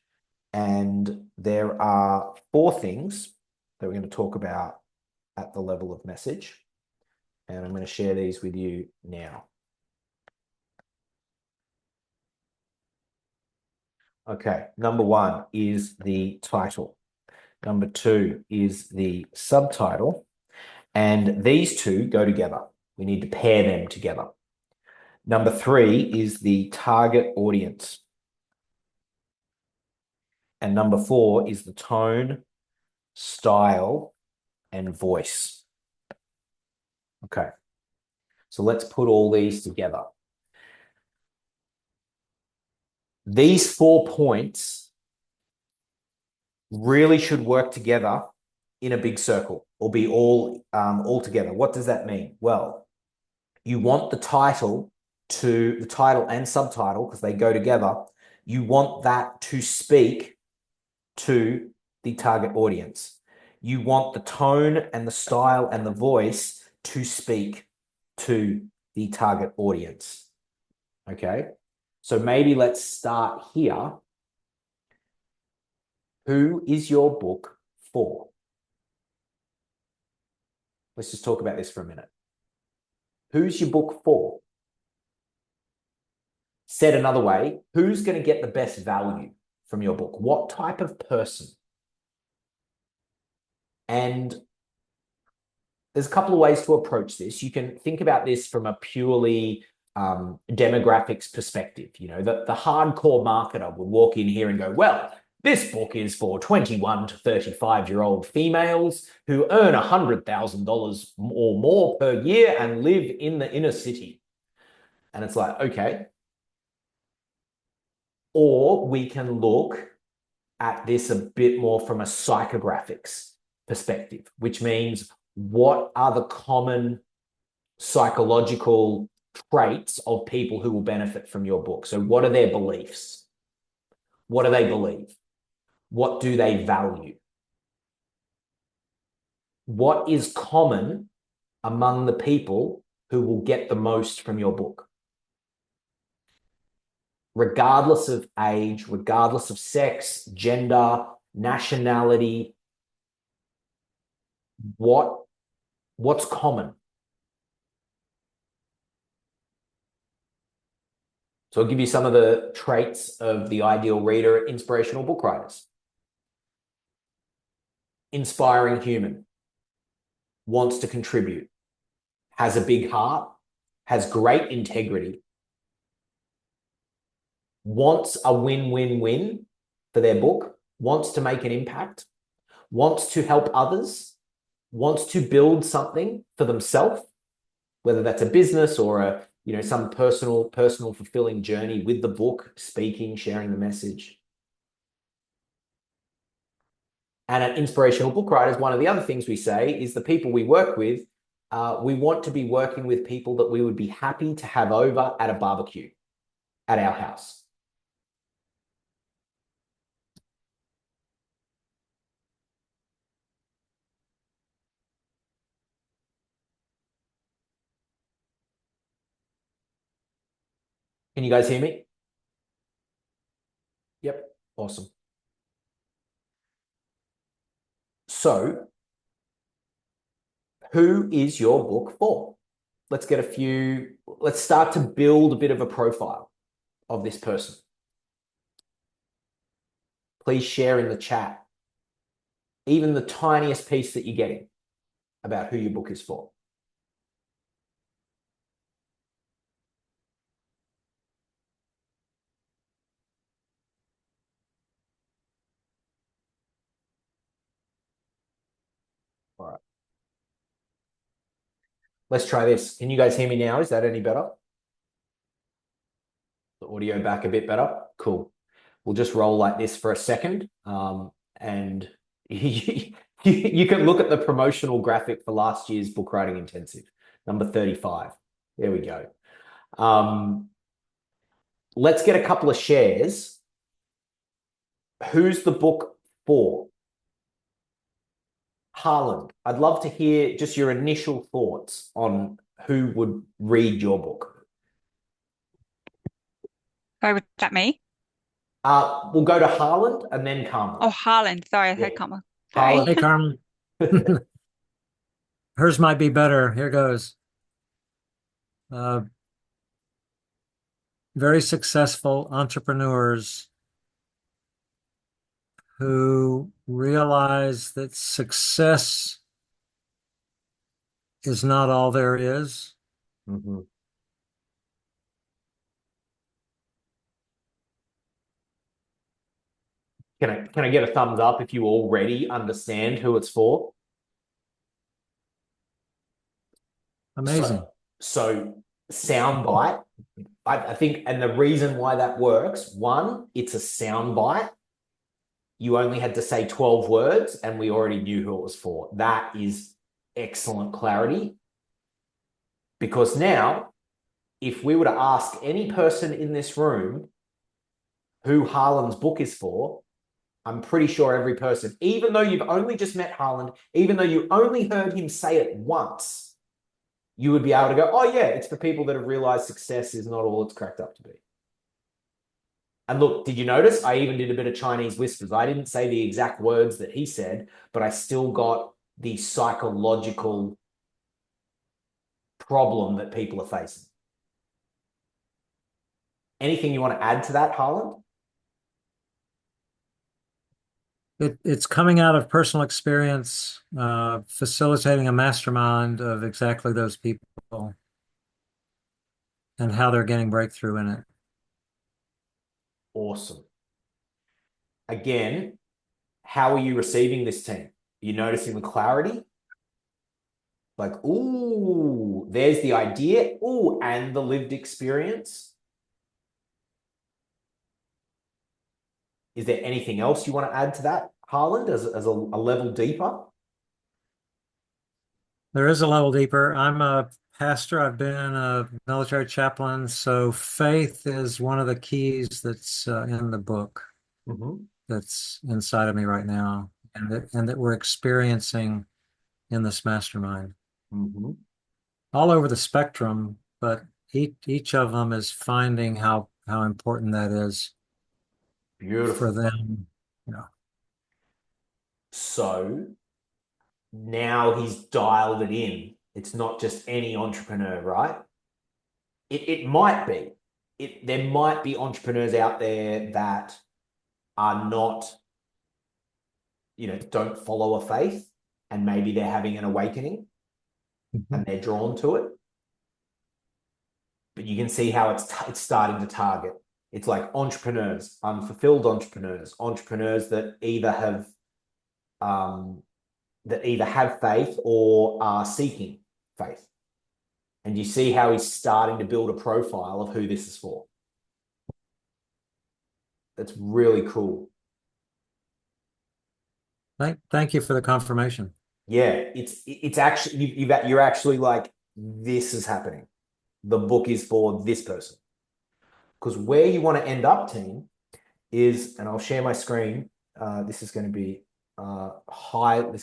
And there are 4 things that we're going to talk about at the level of message. And I'm going to share these with you now. Okay, number 1 is the title. Number 2 is the subtitle. And these two go together. We need to pair them together. Number 3 is the target audience. And number 4 is the tone, style, and voice. Okay, so let's put all these together. These 4 points really should work together in a big circle, or be all together. What does that mean? Well, you want the title and subtitle, because they go together. You want that to speak to the target audience. You want the tone and the style and the voice to speak to the target audience. Okay, so maybe let's start here. Who is your book for? Let's just talk about this for a minute. Who's your book for? Said another way, who's going to get the best value from your book? What type of person? And there's a couple of ways to approach this. You can think about this from a purely demographics perspective. You know, the hardcore marketer would walk in here and go, well, this book is for 21 to 35-year-old females who earn $100,000 or more per year and live in the inner city. And it's like, okay. Or we can look at this a bit more from a psychographics perspective, which means what are the common psychological traits of people who will benefit from your book? So what are their beliefs? What do they believe? What do they value? What is common among the people who will get the most from your book? Regardless of age, regardless of sex, gender, nationality, what's common? So I'll give you some of the traits of the ideal reader, inspirational book writers. Inspiring human, wants to contribute, has a big heart, has great integrity, wants a win-win-win for their book, wants to make an impact, wants to help others, wants to build something for themselves, whether that's a business or a, you know, some personal fulfilling journey with the book, speaking, sharing the message. And at Inspirational Book Writers, one of the other things we say is the people we work with, we want to be working with people that we would be happy to have over at a barbecue at our house. Can you guys hear me? Yep, awesome. So, who is your book for? Let's start to build a bit of a profile of this person. Please share in the chat, even the tiniest piece that you're getting about who your book is for. All right. Let's try this. Can you guys hear me now? Is that any better? The audio back a bit better? Cool. We'll just roll like this for a second. And you can look at the promotional graphic for last year's book writing intensive, number 35. There we go. Let's get a couple of shares. Who's the book for? Harland, I'd love to hear just your initial thoughts on who would read your book. Sorry, was that me? We'll go to Harland and then Carmen. Oh, Harland. Sorry, I Yeah. said Carmen. Sorry. Harland. Hey, Carmen. Hers might be better. Here goes. Very successful entrepreneurs who realize that success is not all there is. Mm-hmm. Can I get a thumbs up if you already understand who it's for? Amazing. So soundbite, I think, and the reason why that works, one, it's a soundbite. You only had to say 12 words and we already knew who it was for. That is excellent clarity. Because now, if we were to ask any person in this room who Harland's book is for, I'm pretty sure every person, even though you've only just met Harland, even though you only heard him say it once, you would be able to go, oh yeah, it's for people that have realized success is not all it's cracked up to be. And look, did you notice I even did a bit of Chinese whispers? I didn't say the exact words that he said, but I still got the psychological problem that people are facing. Anything you want to add to that, Harlan? It's coming out of personal experience, facilitating a mastermind of exactly those people and how they're getting breakthrough in it. Awesome. Again, how are you receiving this team? Are you noticing the clarity? Like, ooh, there's the idea. Ooh, and the lived experience. Is there anything else you want to add to that, Harlan, as a level deeper? There is a level deeper. I'm a pastor. I've been a military chaplain. So faith is one of the keys that's in the book that's inside of me right now and that we're experiencing in this mastermind. All over the spectrum, but each of them is finding how important that is Beautiful. for them. So now he's dialed it in. It's not just any entrepreneur, right? It might be. There might be entrepreneurs out there that are not, don't follow a faith, and maybe they're having an awakening and they're drawn to it. But you can see how it's starting to target. It's like entrepreneurs, unfulfilled entrepreneurs, entrepreneurs that either have faith or are seeking faith. And you see how he's starting to build a profile of who this is for. That's really cool. Thank you for the confirmation. Yeah, it's actually you're actually like, this is happening. The book is for this person. Because where you want to end up, team, is, and I'll share my screen. This is going to be high. You're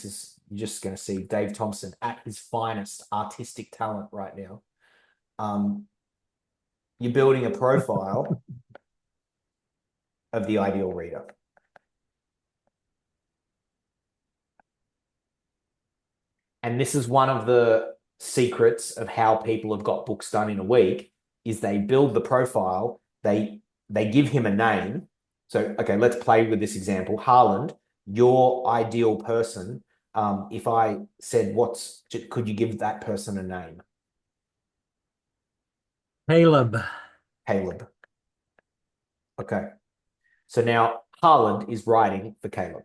just going to see Dave Thompson at his finest artistic talent right now. You're building a profile of the ideal reader. And this is one of the secrets of how people have got books done in a week, is they build the profile, they give him a name. So, okay, let's play with this example. Harlan, your ideal person, if I said, could you give that person a name? Caleb. Caleb. Okay. So now Harlan is writing for Caleb.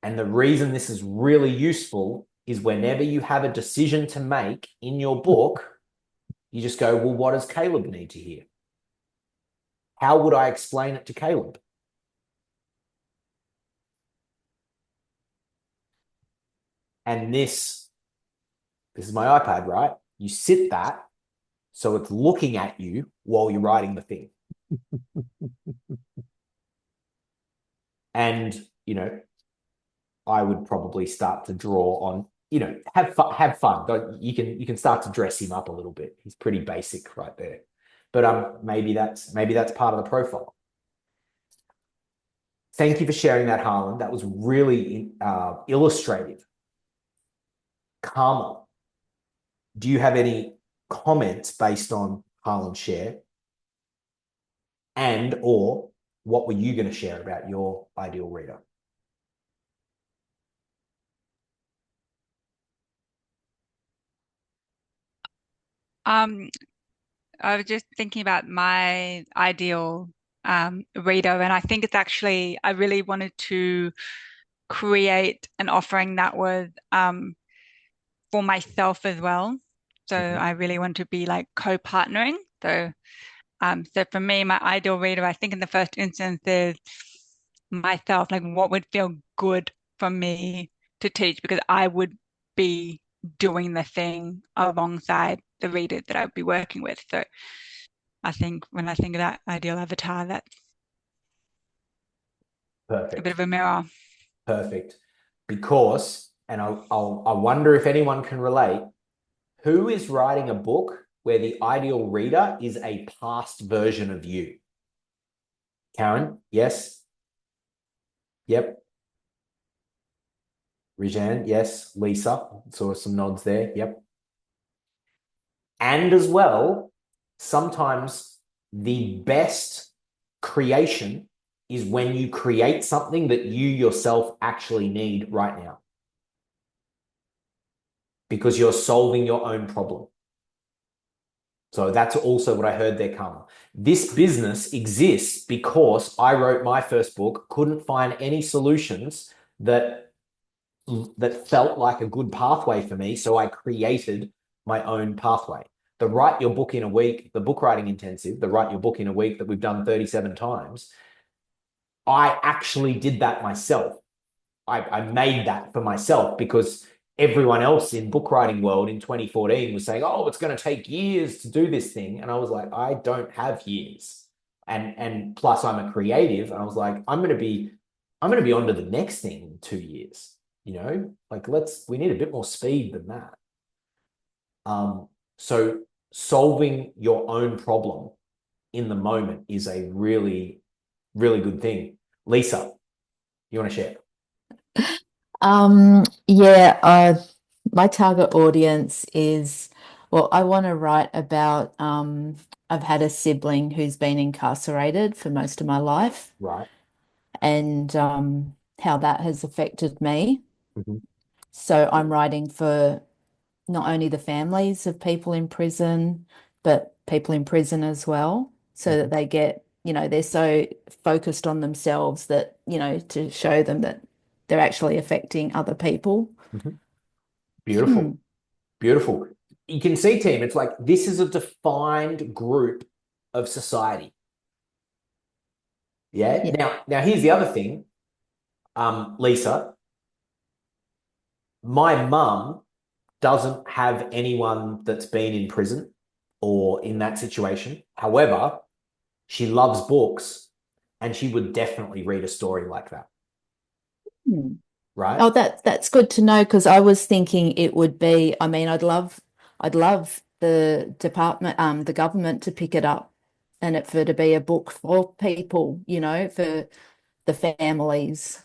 And the reason this is really useful is whenever you have a decision to make in your book, you just go, well, what does Caleb need to hear? How would I explain it to Caleb? And this is my iPad, right? You sit that so it's looking at you while you're writing the thing. And, I would probably start to draw on, have fun. You can start to dress him up a little bit. He's pretty basic right there. But maybe that's part of the profile. Thank you for sharing that, Harlan. That was really illustrative. Karma, do you have any comments based on Harlan's share? And or what were you going to share about your ideal reader? I was just thinking about my ideal reader, and I think it's actually, I really wanted to create an offering that was for myself as well. So I really want to be like co-partnering. So for me, my ideal reader, I think in the first instance is myself, like what would feel good for me to teach, because I would be doing the thing alongside the reader that I would be working with. So I think when I think of that ideal avatar, that's perfect. a bit of a mirror. Perfect. Because and I wonder if anyone can relate. Who is writing a book where the ideal reader is a past version of you? Karen, yes? Yep. Rijan, yes. Lisa, saw some nods there. Yep. And as well, sometimes the best creation is when you create something that you yourself actually need right now, because you're solving your own problem. So that's also what I heard there, Carmel. This business exists because I wrote my first book, couldn't find any solutions that felt like a good pathway for me. So I created my own pathway. The Write Your Book in a Week, the book writing intensive, the Write Your Book in a Week that we've done 37 times, I actually did that myself. I made that for myself because everyone else in book writing world in 2014 was saying, oh, it's going to take years to do this thing. And I was like, I don't have years. And plus I'm a creative. And I was like, I'm going to be on to the next thing in 2 years. You know, like we need a bit more speed than that. So solving your own problem in the moment is a really, really good thing. Lisa, you want to share? Yeah, my target audience is, well, I want to write about, I've had a sibling who's been incarcerated for most of my life, Right. and how that has affected me. Mm-hmm. So I'm writing for not only the families of people in prison, but people in prison as well, so that they get, they're so focused on themselves that, to show them that they're actually affecting other people. Mm-hmm. Beautiful. Beautiful. You can see, team, it's like this is a defined group of society. Yeah. Yeah. Now here's the other thing, Lisa. My mum doesn't have anyone that's been in prison or in that situation. However, she loves books and she would definitely read a story like that. Hmm. Right? Oh, that's good to know, because I was thinking it would be, I mean, I'd love the department, the government to pick it up and it for to be a book for people, for the families.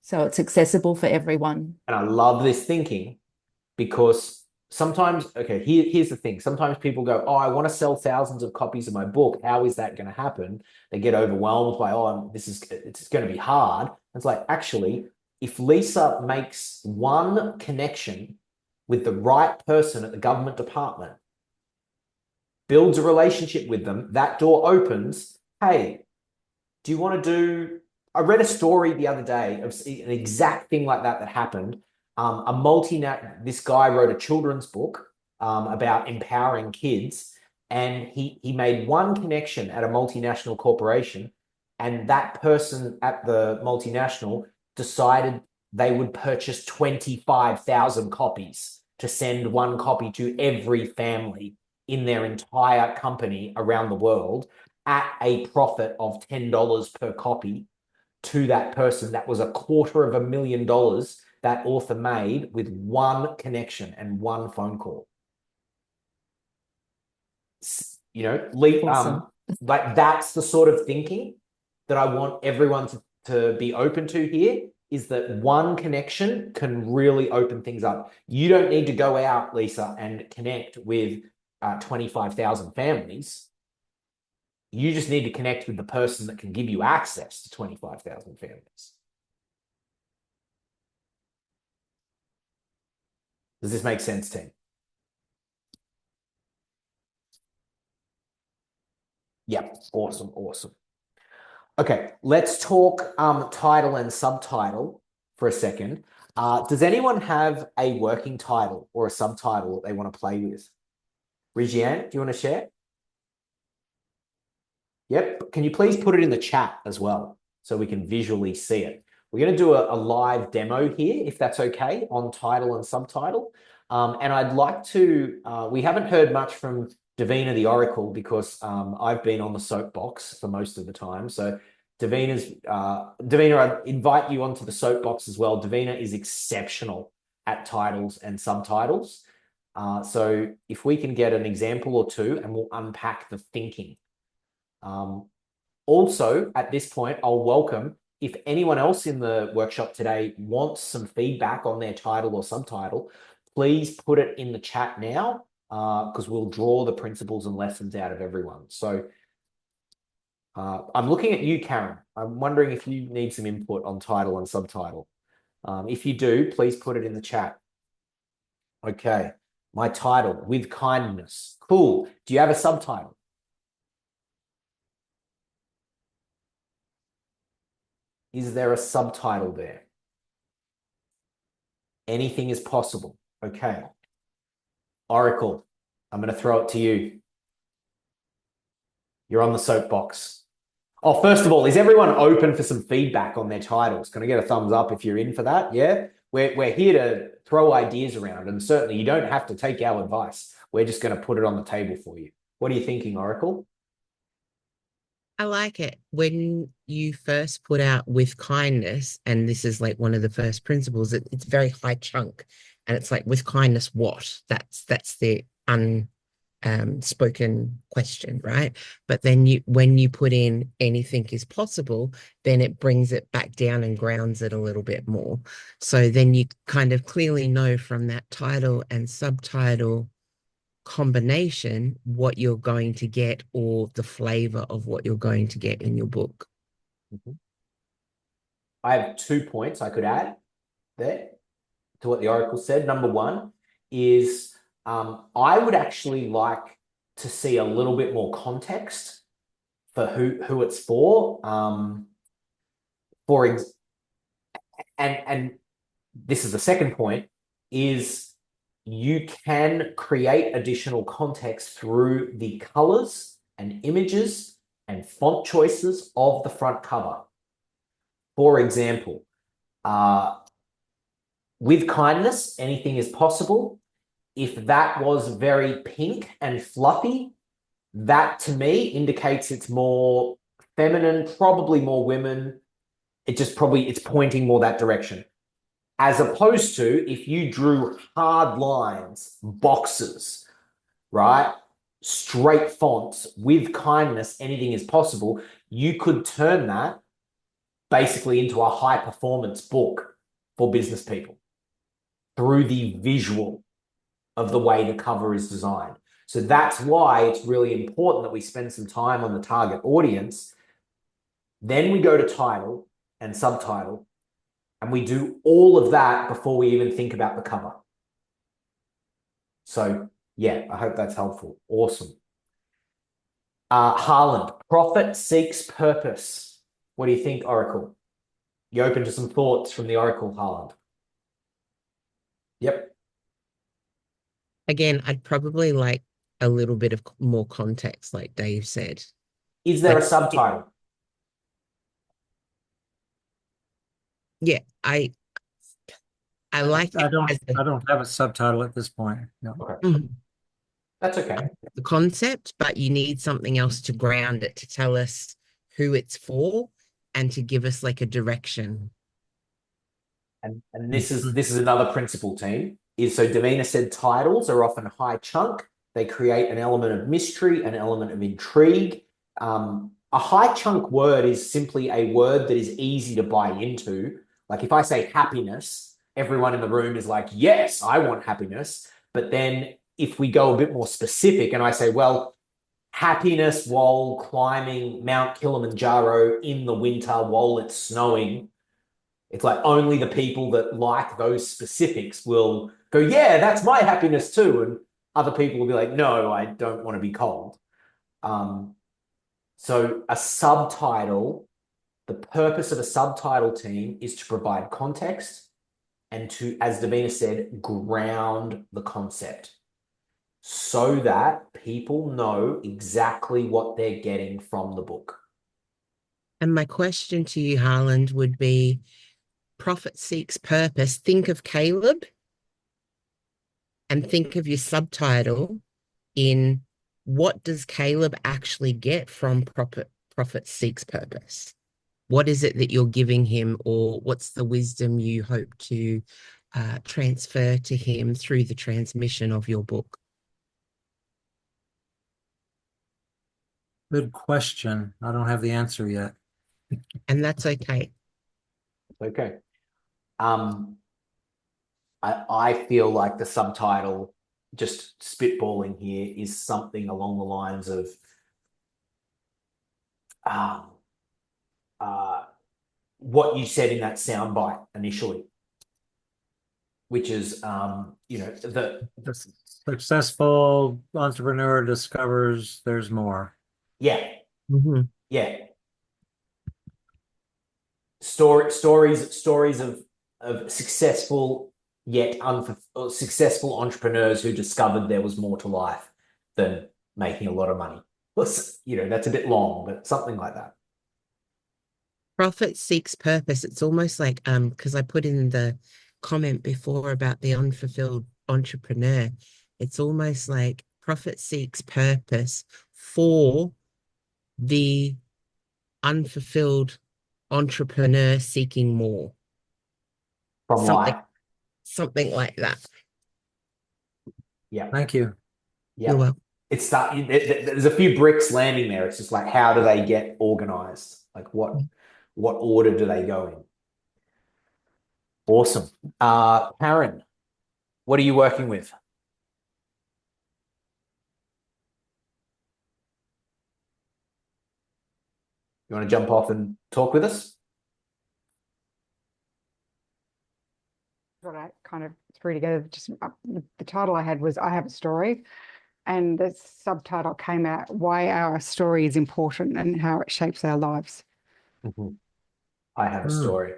So it's accessible for everyone. And I love this thinking because sometimes, okay, here's the thing. Sometimes people go, oh, I want to sell thousands of copies of my book. How is that going to happen? They get overwhelmed by, oh, it's going to be hard. It's like, actually, if Lisa makes one connection with the right person at the government department, builds a relationship with them, that door opens. Hey, do you want to do? I read a story the other day of an exact thing like that happened. This guy wrote a children's book about empowering kids, and he made one connection at a multinational corporation, and that person at the multinational decided they would purchase 25,000 copies to send one copy to every family in their entire company around the world at a profit of $10 per copy to that person. That was $250,000 that author made with one connection and one phone call. Awesome. Like that's the sort of thinking that I want everyone to be open to here, is that one connection can really open things up. You don't need to go out, Lisa, and connect with 25,000 families. You just need to connect with the person that can give you access to 25,000 families. Does this make sense, team? Yep. Awesome. Awesome. Okay, let's talk title and subtitle for a second. Does anyone have a working title or a subtitle that they want to play with? Regiane, do you want to share? Yep. Can you please put it in the chat as well so we can visually see it? We're going to do a live demo here, if that's okay, on title and subtitle. And I'd like to, we haven't heard much from Davina the Oracle because I've been on the soapbox for most of the time. So Davina, I invite you onto the soapbox as well. Davina is exceptional at titles and subtitles. So if we can get an example or two, and we'll unpack the thinking. Also, at this point, I'll welcome if anyone else in the workshop today wants some feedback on their title or subtitle, please put it in the chat now, because we'll draw the principles and lessons out of everyone. So I'm looking at you, Karen. I'm wondering if you need some input on title and subtitle. If you do, please put it in the chat. Okay, my title, With Kindness. Cool. Do you have a subtitle? Is there a subtitle there? Anything is possible. Okay. Oracle, I'm going to throw it to you. You're on the soapbox. Oh, first of all, is everyone open for some feedback on their titles? Can I get a thumbs up if you're in for that? Yeah? We're here to throw ideas around, and certainly you don't have to take our advice. We're just going to put it on the table for you. What are you thinking, Oracle? I like it. When you first put out With Kindness, and this is like one of the first principles, it's very high chunk, and it's like, with kindness, what? That's the unspoken question, right? But then when you put in anything is possible, then it brings it back down and grounds it a little bit more. So then you kind of clearly know from that title and subtitle combination what you're going to get, or the flavor of what you're going to get in your book. I have 2 points I could add there to what the Oracle said. Number one is I would actually like to see a little bit more context for who it's for. And this is the second point, is you can create additional context through the colors and images and font choices of the front cover. For example, With Kindness, anything is possible. If that was very pink and fluffy, that to me indicates it's more feminine, probably more women. It's pointing more that direction. As opposed to if you drew hard lines, boxes, right? Straight fonts, With Kindness, anything is possible. You could turn that basically into a high performance book for business people through the visual of the way the cover is designed. So that's why it's really important that we spend some time on the target audience. Then we go to title and subtitle, and we do all of that before we even think about the cover. So yeah, I hope that's helpful. Awesome. Harland, profit seeks purpose. What do you think, Oracle? You open to some thoughts from the Oracle, Harland? Yep. Again, I'd probably like a little bit of more context, like Dave said. Is there Like, a subtitle? Yeah, I like I it don't have a subtitle at this point. No. Okay. That's okay. the concept, but you need something else to ground it, to tell us who it's for and to give us like a direction. And this is another principle, team. So Davina said titles are often high chunk. They create an element of mystery, an element of intrigue. A high chunk word is simply a word that is easy to buy into. Like if I say happiness, everyone in the room is like, yes, I want happiness. But then if we go a bit more specific and I say, well, happiness while climbing Mount Kilimanjaro in the winter while it's snowing, it's like only the people that like those specifics will go, yeah, that's my happiness too. And other people will be like, no, I don't want to be cold. So a subtitle, the purpose of a subtitle, team, is to provide context and to, as Davina said, ground the concept so that people know exactly what they're getting from the book. And my question to you, Harland, would be, profit seeks purpose. Think of Caleb and think of your subtitle in what does Caleb actually get from profit seeks purpose? What is it that you're giving him, or what's the wisdom you hope to transfer to him through the transmission of your book? Good question. I don't have the answer yet. And that's okay. Okay. I feel like the subtitle, just spitballing here, is something along the lines of what you said in that soundbite initially, which is the Successful entrepreneur discovers there's more. yeah. Mm-hmm. Yeah. Stories of successful yet successful entrepreneurs who discovered there was more to life than making a lot of money. That's a bit long, but something like that. Profit seeks purpose. It's almost like because I put in the comment before about the unfulfilled entrepreneur. It's almost like profit seeks purpose for the unfulfilled entrepreneur seeking more. From Something, life. something like that. Yeah. Thank you. Yeah. You're welcome. There's a few bricks landing there. It's just like, how do they get organized? Like what order do they go in? Awesome. Karen, what are you working with? You want to jump off and talk with us? What I kind of threw together, just the title I had was I Have a Story, and the subtitle came out, Why Our Story is Important and How It Shapes Our Lives. I have a Mm. story.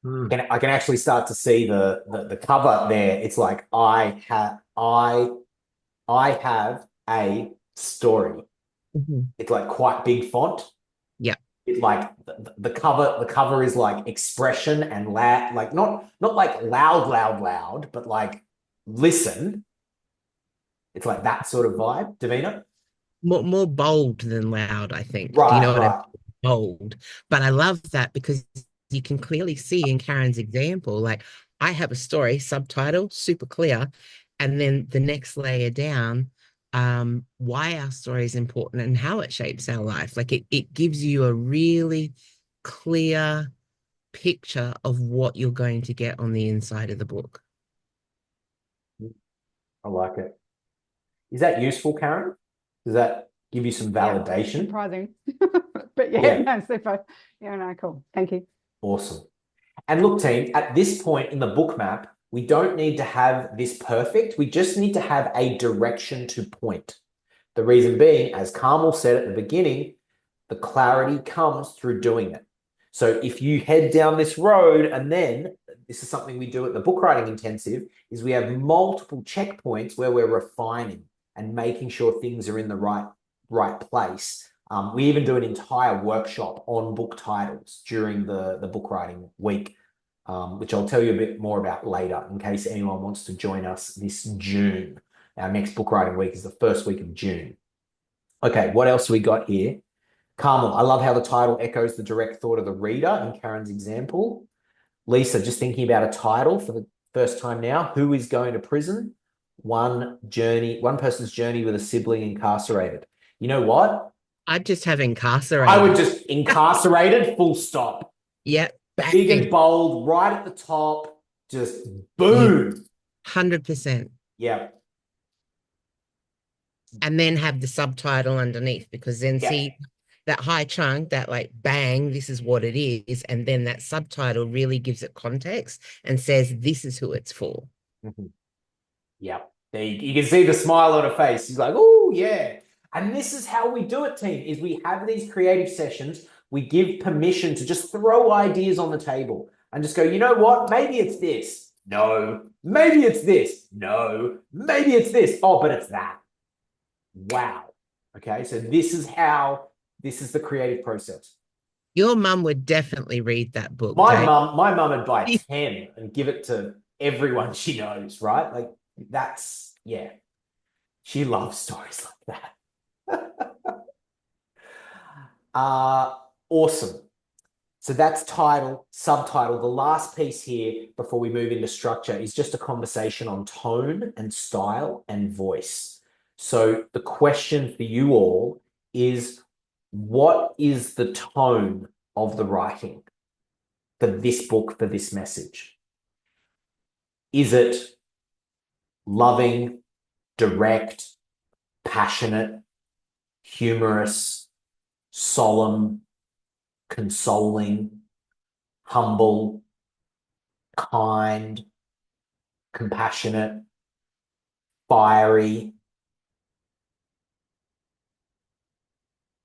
Mm. I can actually start to see the cover there. It's like I have a story. Mm-hmm. It's like quite big font. Yeah. It's like the cover is like expression and loud, like not like loud, but like listen. It's like that sort of vibe, Davina. More bold than loud, I think. Do you Right, know what I mean? right. Bold. But I love that because you can clearly see in Karen's example, like I have a story, subtitle, super clear. And then the next layer down, why our story is important and how it shapes our life. Like it gives you a really clear picture of what you're going to get on the inside of the book. I like it. Is that useful, Karen? Does that give you some validation? Yeah, surprising. But Yeah. no, super. Yeah, no, cool. Thank you. Awesome. And look, team, at this point in the book map, we don't need to have this perfect. We just need to have a direction to point. The reason being, as Carmel said at the beginning, the clarity comes through doing it. So if you head down this road, and then this is something we do at the book writing intensive, is we have multiple checkpoints where we're refining and making sure things are in the right place. We even do an entire workshop on book titles during the book writing week, which I'll tell you a bit more about later in case anyone wants to join us this June. Our next book writing week is the first week of June. Okay, what else we got here? Carmel, I love how the title echoes the direct thought of the reader in Karen's example. Lisa, just thinking about a title for the first time now. Who is going to prison? One person's journey with a sibling incarcerated. You know what? I'd just have incarcerated. I would just incarcerated, full stop. Yeah. Big and bold, right at the top. Just boom. 100%. Yeah. And then have the subtitle underneath, because then see that high chunk, that like bang, this is what it is. And then that subtitle really gives it context and says, this is who it's for. Mm-hmm. Yeah. You can see the smile on her face. She's like, oh, yeah. And this is how we do it, team, is we have these creative sessions. We give permission to just throw ideas on the table and just go, you know what? Maybe it's this. No. Maybe it's this. No. Maybe it's this. Oh, but it's that. Wow. Okay. So this is the creative process. Your mum would definitely read that book. My mum would buy 10 and give it to everyone she knows, right? Like that's, yeah. She loves stories like that. Awesome. So that's title, subtitle. The last piece here before we move into structure is just a conversation on tone and style and voice. So the question for you all is, what is the tone of the writing for this book, for this message? Is it loving, direct, passionate, humorous, solemn, consoling, humble, kind, compassionate, fiery?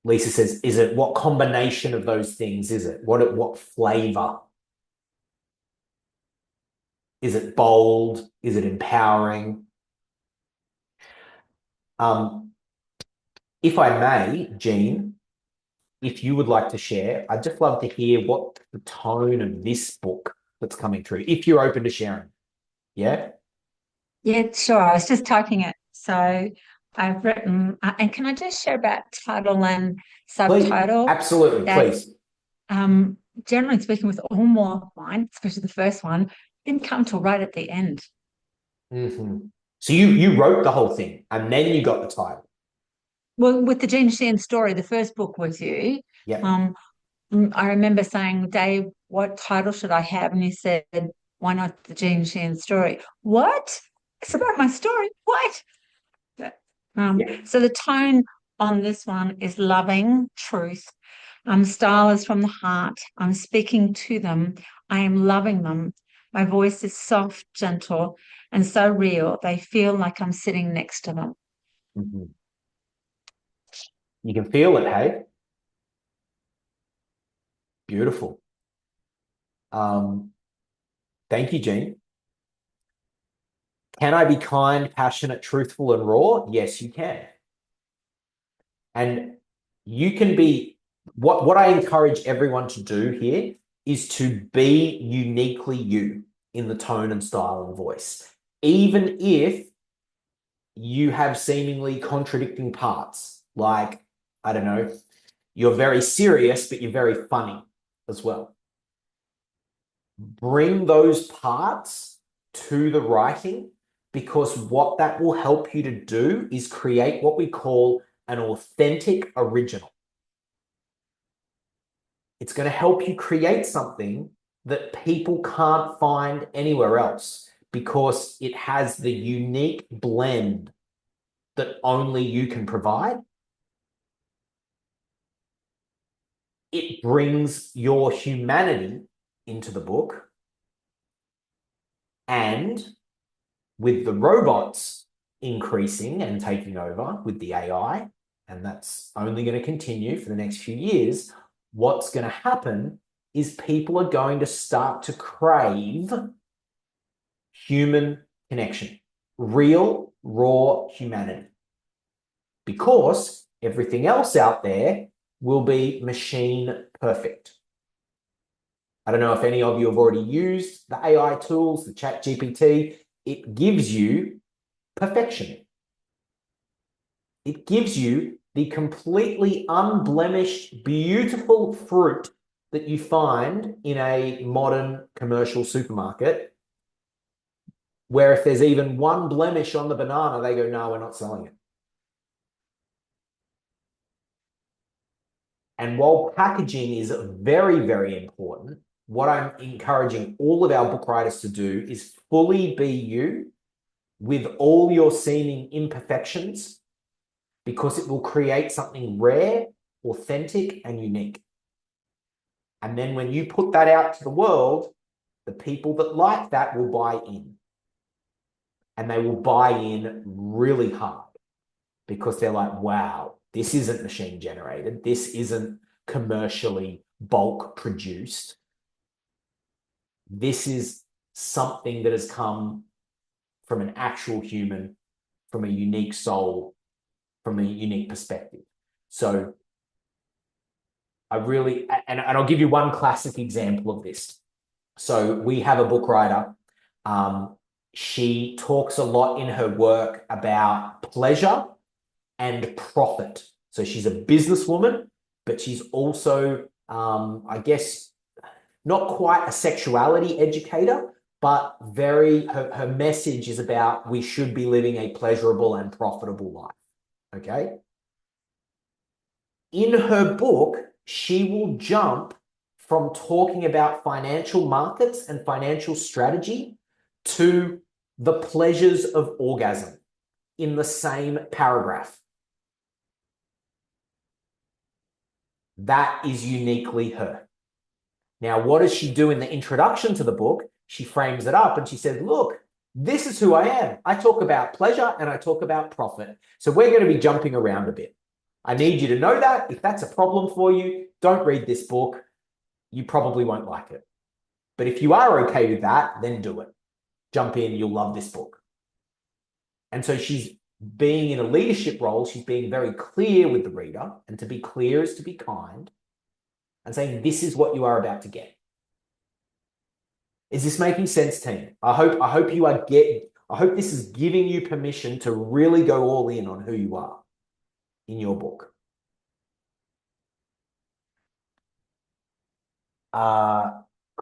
Lisa says, is it, what combination of those things is it? What flavor? Is it bold? Is it empowering? If I may, Jean, if you would like to share, I'd just love to hear what the tone of this book that's coming through, if you're open to sharing. Yeah? Yeah, sure. I was just typing it. So I've written, and can I just share about title and Please. subtitle? Absolutely, That, please. Generally speaking, with all more of mine, especially the first one, didn't come till right at the end. So you wrote the whole thing and then you got the title. Well, with the Jean Sheehan story, the first book was you. Yeah. I remember saying, Dave, what title should I have? And you said, why not the Jean Sheehan story? What? It's about my story. What? So the tone on this one is loving, truth. Style is from the heart. I'm speaking to them. I am loving them. My voice is soft, gentle, and so real. They feel like I'm sitting next to them. You can feel it, hey? Beautiful. Thank you, Jean. Can I be kind, passionate, truthful, and raw? Yes, you can. And you can be, what I encourage everyone to do here is to be uniquely you in the tone and style and voice, even if you have seemingly contradicting parts. Like, I don't know, you're very serious, but you're very funny as well. Bring those parts to the writing, because what that will help you to do is create what we call an authentic original. It's going to help you create something that people can't find anywhere else, because it has the unique blend that only you can provide. It brings your humanity into the book. And with the robots increasing and taking over with the AI, and that's only going to continue for the next few years, what's going to happen is people are going to start to crave human connection, real, raw humanity, because everything else out there will be machine perfect. I don't know if any of you have already used the AI tools, the Chat GPT. It gives you perfection. It gives you the completely unblemished, beautiful fruit that you find in a modern commercial supermarket, where if there's even one blemish on the banana, they go, no, we're not selling it. And while packaging is very, very important, what I'm encouraging all of our book writers to do is fully be you with all your seeming imperfections, because it will create something rare, authentic, and unique. And then when you put that out to the world, the people that like that will buy in. And they will buy in really hard, because they're like, wow, this isn't machine generated. This isn't commercially bulk produced. This is something that has come from an actual human, from a unique soul, from a unique perspective. So I really, and I'll give you one classic example of this. So we have a book writer. She talks a lot in her work about pleasure and profit. So she's a businesswoman, but she's also, I guess, not quite a sexuality educator, but her message is about we should be living a pleasurable and profitable life. Okay. In her book, she will jump from talking about financial markets and financial strategy to the pleasures of orgasm in the same paragraph. That is uniquely her. Now, what does she do in the introduction to the book? She frames it up and she says, look, this is who I am. I talk about pleasure and I talk about profit. So we're going to be jumping around a bit. I need you to know that. If that's a problem for you, don't read this book. You probably won't like it. But if you are okay with that, then do it. Jump in. You'll love this book. And so she's being in a leadership role. She's being very clear with the reader. And to be clear is to be kind. And saying, this is what you are about to get. Is this making sense, team? I hope this is giving you permission to really go all in on who you are in your book.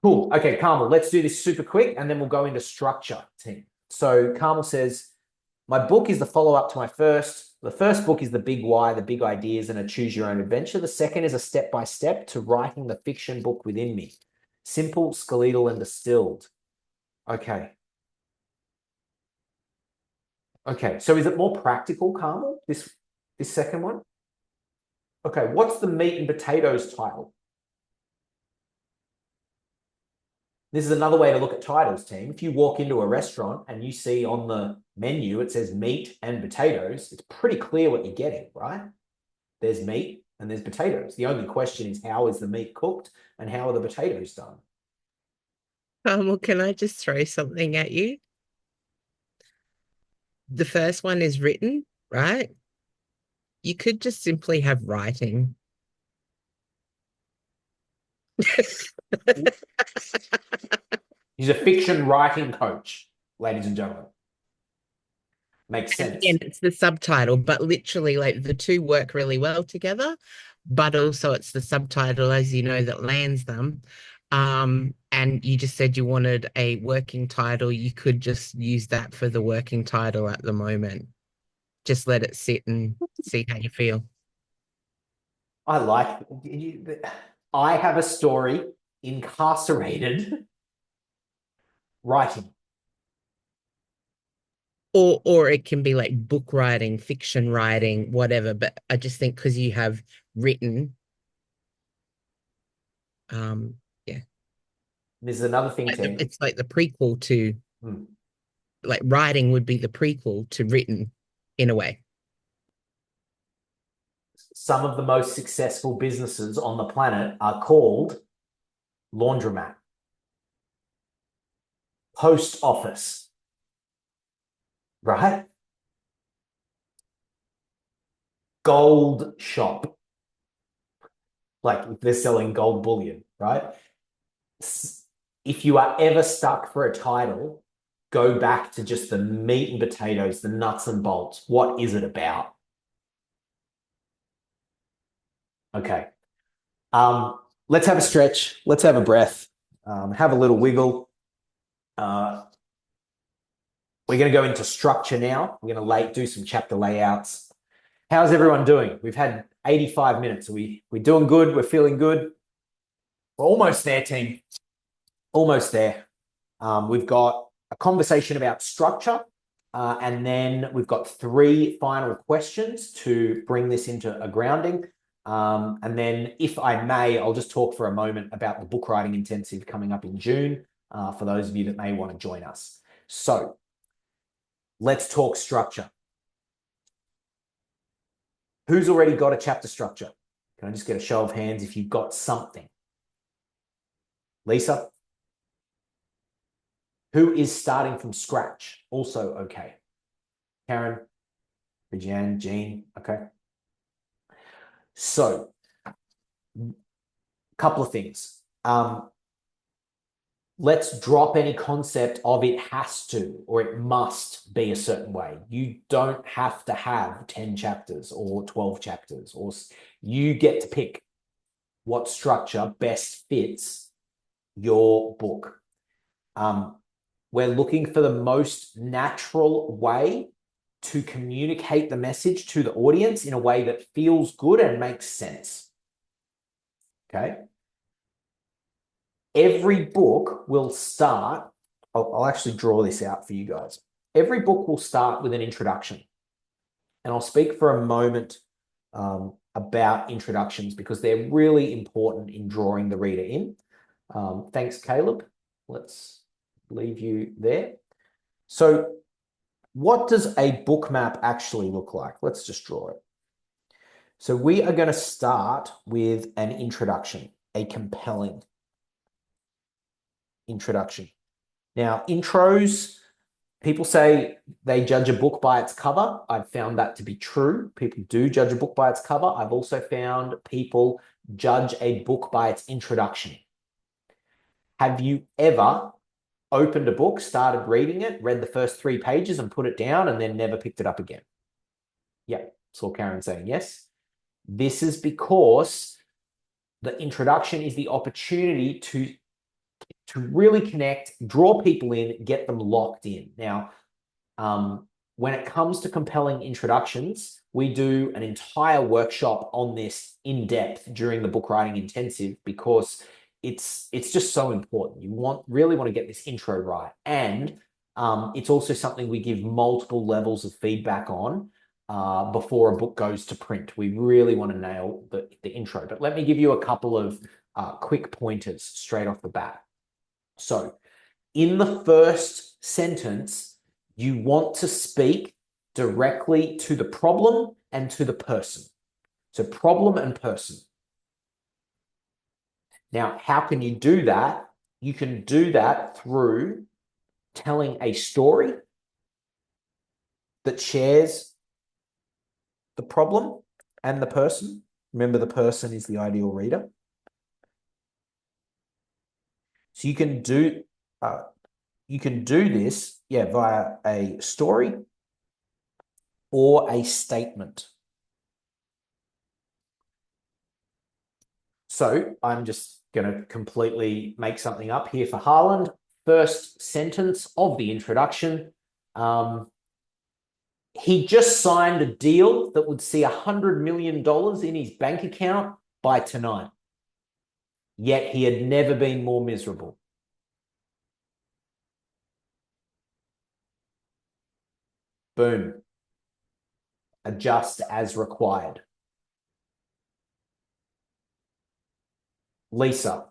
Cool. Okay, Carmel, let's do this super quick and then we'll go into structure, team. So Carmel says, my book is the follow-up to my first. The first book is the big why, the big ideas, and a choose your own adventure. The second is a step-by-step to writing the fiction book within me. Simple, skeletal, and distilled. Okay. Okay, so is it more practical, Carmel, this second one? Okay, what's the meat and potatoes title? This is another way to look at titles, team. If you walk into a restaurant and you see on the menu, it says meat and potatoes, it's pretty clear what you're getting, right? There's meat and there's potatoes. The only question is, how is the meat cooked and how are the potatoes done? Well, can I just throw something at you? The first one is written, right? You could just simply have writing. He's a fiction writing coach, ladies and gentlemen. Makes sense. And it's the subtitle, but literally, like, the two work really well together, but also it's the subtitle, as you know, that lands them. And you just said you wanted a working title. You could just use that for the working title at the moment. Just let it sit and see how you feel. I have a story, incarcerated writing. Or it can be like book writing, fiction writing, whatever. But I just think because you have written, yeah. There's another thing, Like team. it's like the prequel to, like, writing would be the prequel to written in a way. Some of the most successful businesses on the planet are called laundromat, post office, right? Gold shop. Like if they're selling gold bullion, right? If you are ever stuck for a title, go back to just the meat and potatoes, the nuts and bolts. What is it about? Okay. Let's have a stretch. Let's have a breath. Have a little wiggle. We're going to go into structure now. We're going to do some chapter layouts. How's everyone doing? We've had 85 minutes. We're doing good. We're feeling good. We're almost there, team. Almost there. We've got a conversation about structure, and then we've got 3 final questions to bring this into a grounding. And then, if I may, I'll just talk for a moment about the book writing intensive coming up in June, for those of you that may want to join us. So let's talk structure. Who's already got a chapter structure? Can I just get a show of hands if you've got something? Lisa? Who is starting from scratch? Also okay. Karen? Brigianne? Jean? Okay. So, a couple of things. Let's drop any concept of it has to or it must be a certain way. You don't have to have 10 chapters or 12 chapters, or you get to pick what structure best fits your book. We're looking for the most natural way to communicate the message to the audience in a way that feels good and makes sense. Okay. Every book will start, I'll actually draw this out for you guys. Every book will start with an introduction. And I'll speak for a moment about introductions because they're really important in drawing the reader in. Thanks, Caleb. Let's leave you there. So what does a book map actually look like? Let's just draw it. So we are going to start with an introduction, a compelling introduction. Now, intros, people say they judge a book by its cover. I've found that to be true. People do judge a book by its cover. I've also found people judge a book by its introduction. Have you ever opened a book, started reading it, read the first 3 pages and put it down and then never picked it up again? Yeah, saw Karen saying yes. This is because the introduction is the opportunity to really connect, draw people in, get them locked in. Now, when it comes to compelling introductions, we do an entire workshop on this in depth during the book writing intensive because it's just so important. You really want to get this intro right. And it's also something we give multiple levels of feedback on before a book goes to print. We really want to nail the intro. But let me give you a couple of quick pointers straight off the bat. So in the first sentence, you want to speak directly to the problem and to the person. So problem and person. Now, how can you do that? You can do that through telling a story that shares the problem and the person. Remember, the person is the ideal reader. So you can do this, via a story or a statement. So I'm just going to completely make something up here for Haaland. First sentence of the introduction. He just signed a deal that would see $100 million in his bank account by tonight. Yet he had never been more miserable. Boom. Adjust as required. Lisa.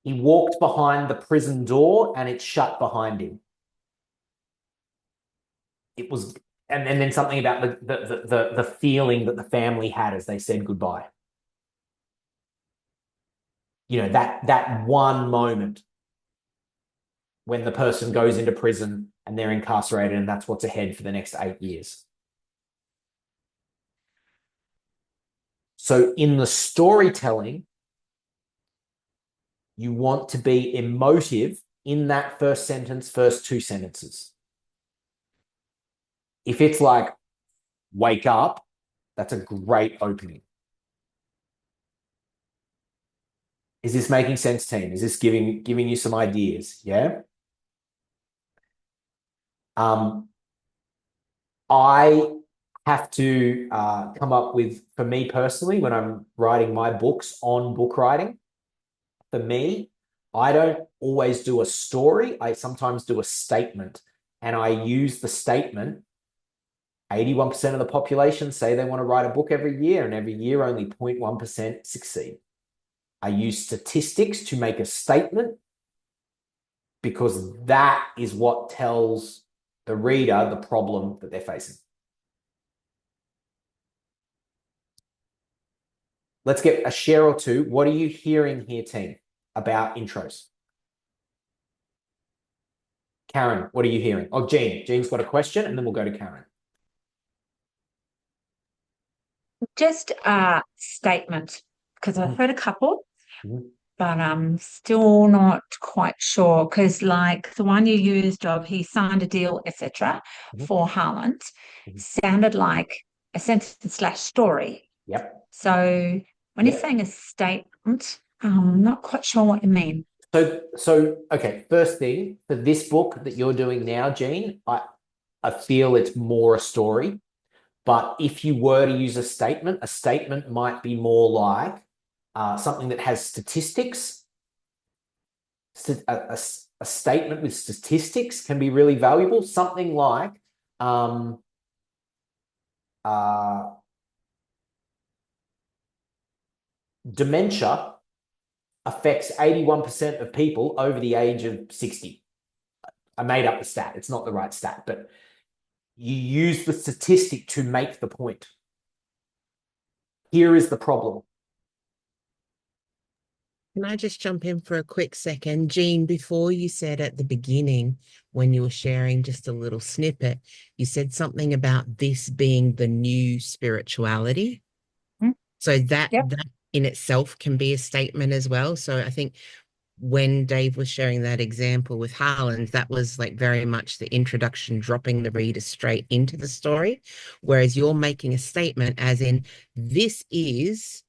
He walked behind the prison door and it shut behind him. It was, and then something about the feeling that the family had as they said goodbye. You know, that one moment when the person goes into prison and they're incarcerated and that's what's ahead for the next 8 years. So in the storytelling, you want to be emotive in that first sentence, first 2 sentences. If it's like, wake up, that's a great opening. Is this making sense, team? Is this giving you some ideas? Yeah. I have to come up with, for me personally, when I'm writing my books on book writing, for me, I don't always do a story. I sometimes do a statement, and I use the statement. 81% of the population say they want to write a book every year, and every year only 0.1% succeed. I use statistics to make a statement because that is what tells the reader the problem that they're facing. Let's get a share or two. What are you hearing here, team, about intros? Karen, what are you hearing? Oh, Jean. Jean's got a question, and then we'll go to Karen. Just a statement, because I've heard a couple, but I'm still not quite sure. Because like the one you used of he signed a deal, etc., for Haaland, sounded like a sentence slash story. Yep. So when you're saying a statement, I'm not quite sure what you mean. So okay, first thing, for this book that you're doing now, Jean, I feel it's more a story. But if you were to use a statement might be more like something that has statistics. A statement with statistics can be really valuable. Something like dementia affects 81% of people over the age of 60. I made up the stat. It's not the right stat, but you use the statistic to make the point. Here is the problem. Can I just jump in for a quick second? Jean, before you said at the beginning, when you were sharing just a little snippet, you said something about this being the new spirituality. So that in itself can be a statement as well. So I think when Dave was sharing that example with Harland, that was like very much the introduction, dropping the reader straight into the story. Whereas you're making a statement as in, this is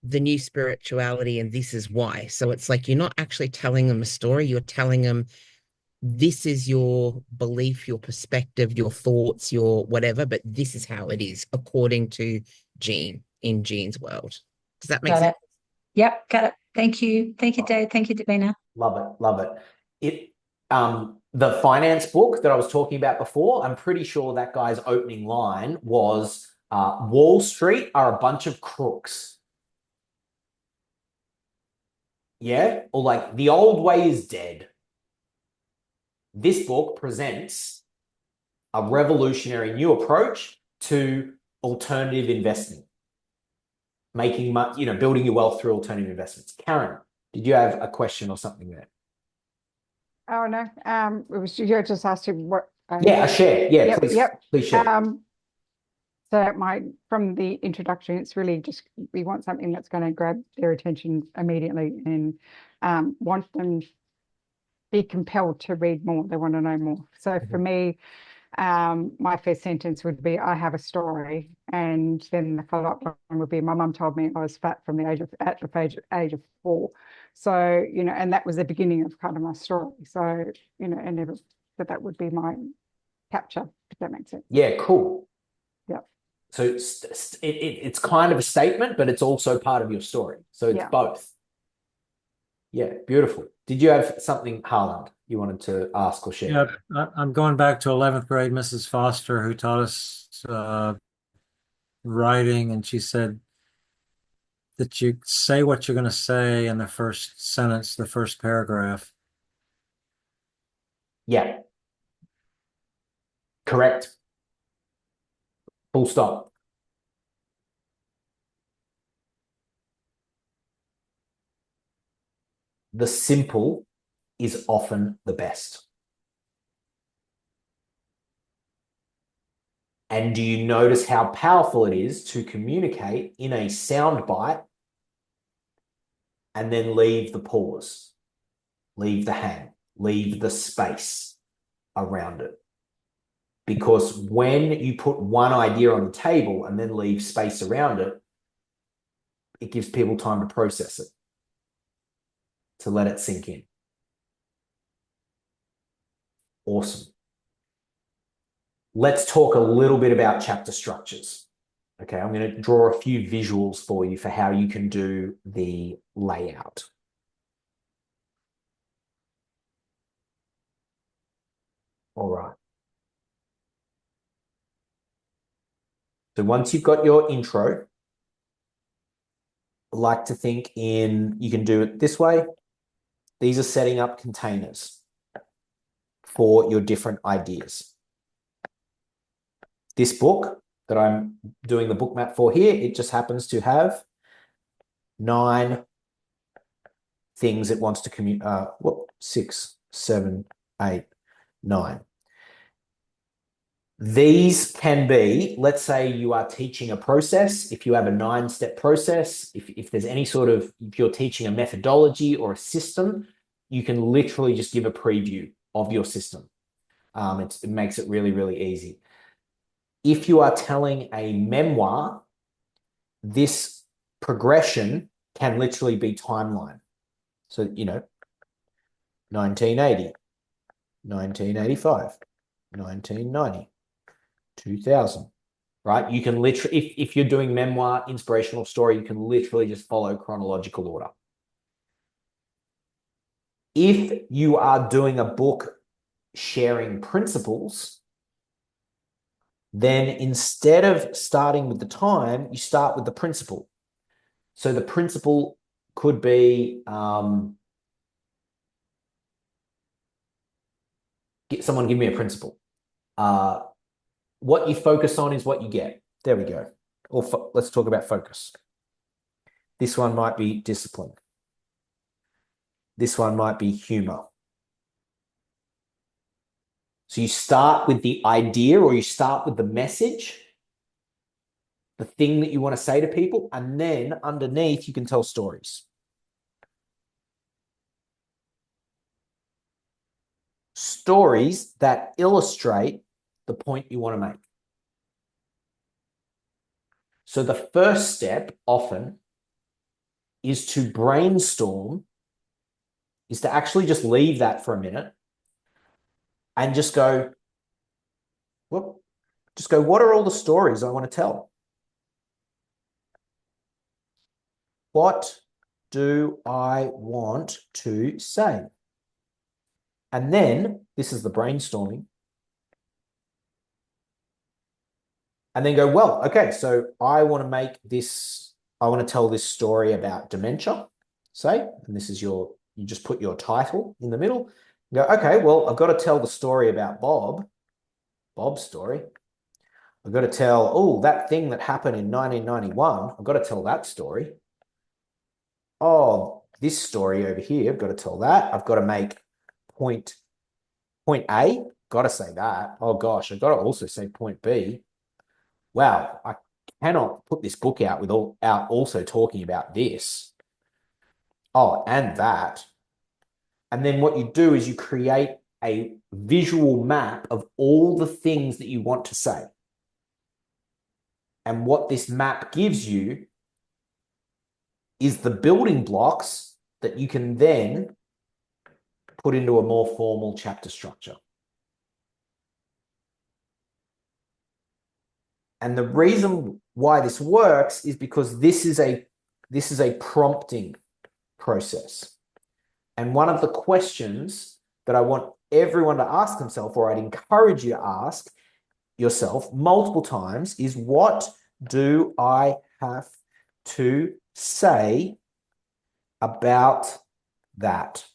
the new spirituality and this is why. So it's like you're not actually telling them a story, you're telling them this is your belief, your perspective, your thoughts, your whatever, but this is how it is according to Jean in Jean's world. Does that make sense? Yep, got it. Thank you. Thank you, Dave. Thank you, Davina. Love it. Love it. The finance book that I was talking about before, I'm pretty sure that guy's opening line was Wall Street are a bunch of crooks. Yeah? Or like the old way is dead. This book presents a revolutionary new approach to alternative investing. Making money, building your wealth through alternative investments. Karen, did you have a question or something there? Oh no, it was you just asked him what. Yeah, a share. Yeah, yep, please, yep. please share. So from the introduction, it's really just we want something that's going to grab their attention immediately and want them be compelled to read more. They want to know more. So for me, my first sentence would be, I have a story. And then the follow-up one would be, my mum told me I was fat from the age of 4. So, and that was the beginning of kind of my story. So, so that would be my capture, if that makes sense. Yeah, cool. Yeah. So it's kind of a statement, but it's also part of your story. So it's both. Yeah, beautiful. Did you have something, Harland, you wanted to ask or share? Yeah, I'm going back to 11th grade, Mrs. Foster, who taught us writing, and she said that you say what you're going to say in the first sentence, the first paragraph. Yeah. Correct. Full stop. The simple is often the best. And do you notice how powerful it is to communicate in a sound bite and then leave the pause, leave the hang, leave the space around it? Because when you put one idea on the table and then leave space around it, it gives people time to process it, to let it sink in. Awesome. Let's talk a little bit about chapter structures. Okay, I'm going to draw a few visuals for you for how you can do the layout. All right. So once you've got your intro, I like to think you can do it this way. These are setting up containers for your different ideas. This book that I'm doing the book map for here, it just happens to have 9 things it wants to communicate. 6, 7, 8, 9. These can be, let's say you are teaching a process. If you have a 9-step process, if there's any sort of, if you're teaching a methodology or a system, you can literally just give a preview of your system. It makes it really, really easy. If you are telling a memoir, this progression can literally be timeline. So, 1980, 1985, 1990, 2000, right? You can literally, if you're doing memoir, inspirational story, you can literally just follow chronological order. If you are doing a book sharing principles, then instead of starting with the time, you start with the principle. So the principle could be someone give me a principle. What you focus on is what you get. There we go. Or let's talk about focus. This one might be discipline. This one might be humor. So you start with the idea, or you start with the message, the thing that you want to say to people, and then underneath you can tell stories. Stories that illustrate the point you want to make. So the first step often is to brainstorm, is to actually just leave that for a minute and just go, what are all the stories I want to tell? What do I want to say? And then, this is the brainstorming. And then go, well, okay, so I want to tell this story about dementia, say, and this is you just put your title in the middle. Go, okay, well, I've got to tell the story about Bob's story. I've got to tell, that thing that happened in 1991, I've got to tell that story. Oh, this story over here, I've got to tell that. I've got to make point A, got to say that. Oh gosh, I've got to also say point B. Wow, I cannot put this book out without also talking about this. Oh, and that. And then what you do is you create a visual map of all the things that you want to say. And what this map gives you is the building blocks that you can then put into a more formal chapter structure. And the reason why this works is because this is a prompting process. And one of the questions that I want everyone to ask themselves, or I'd encourage you to ask yourself multiple times, is what do I have to say about that?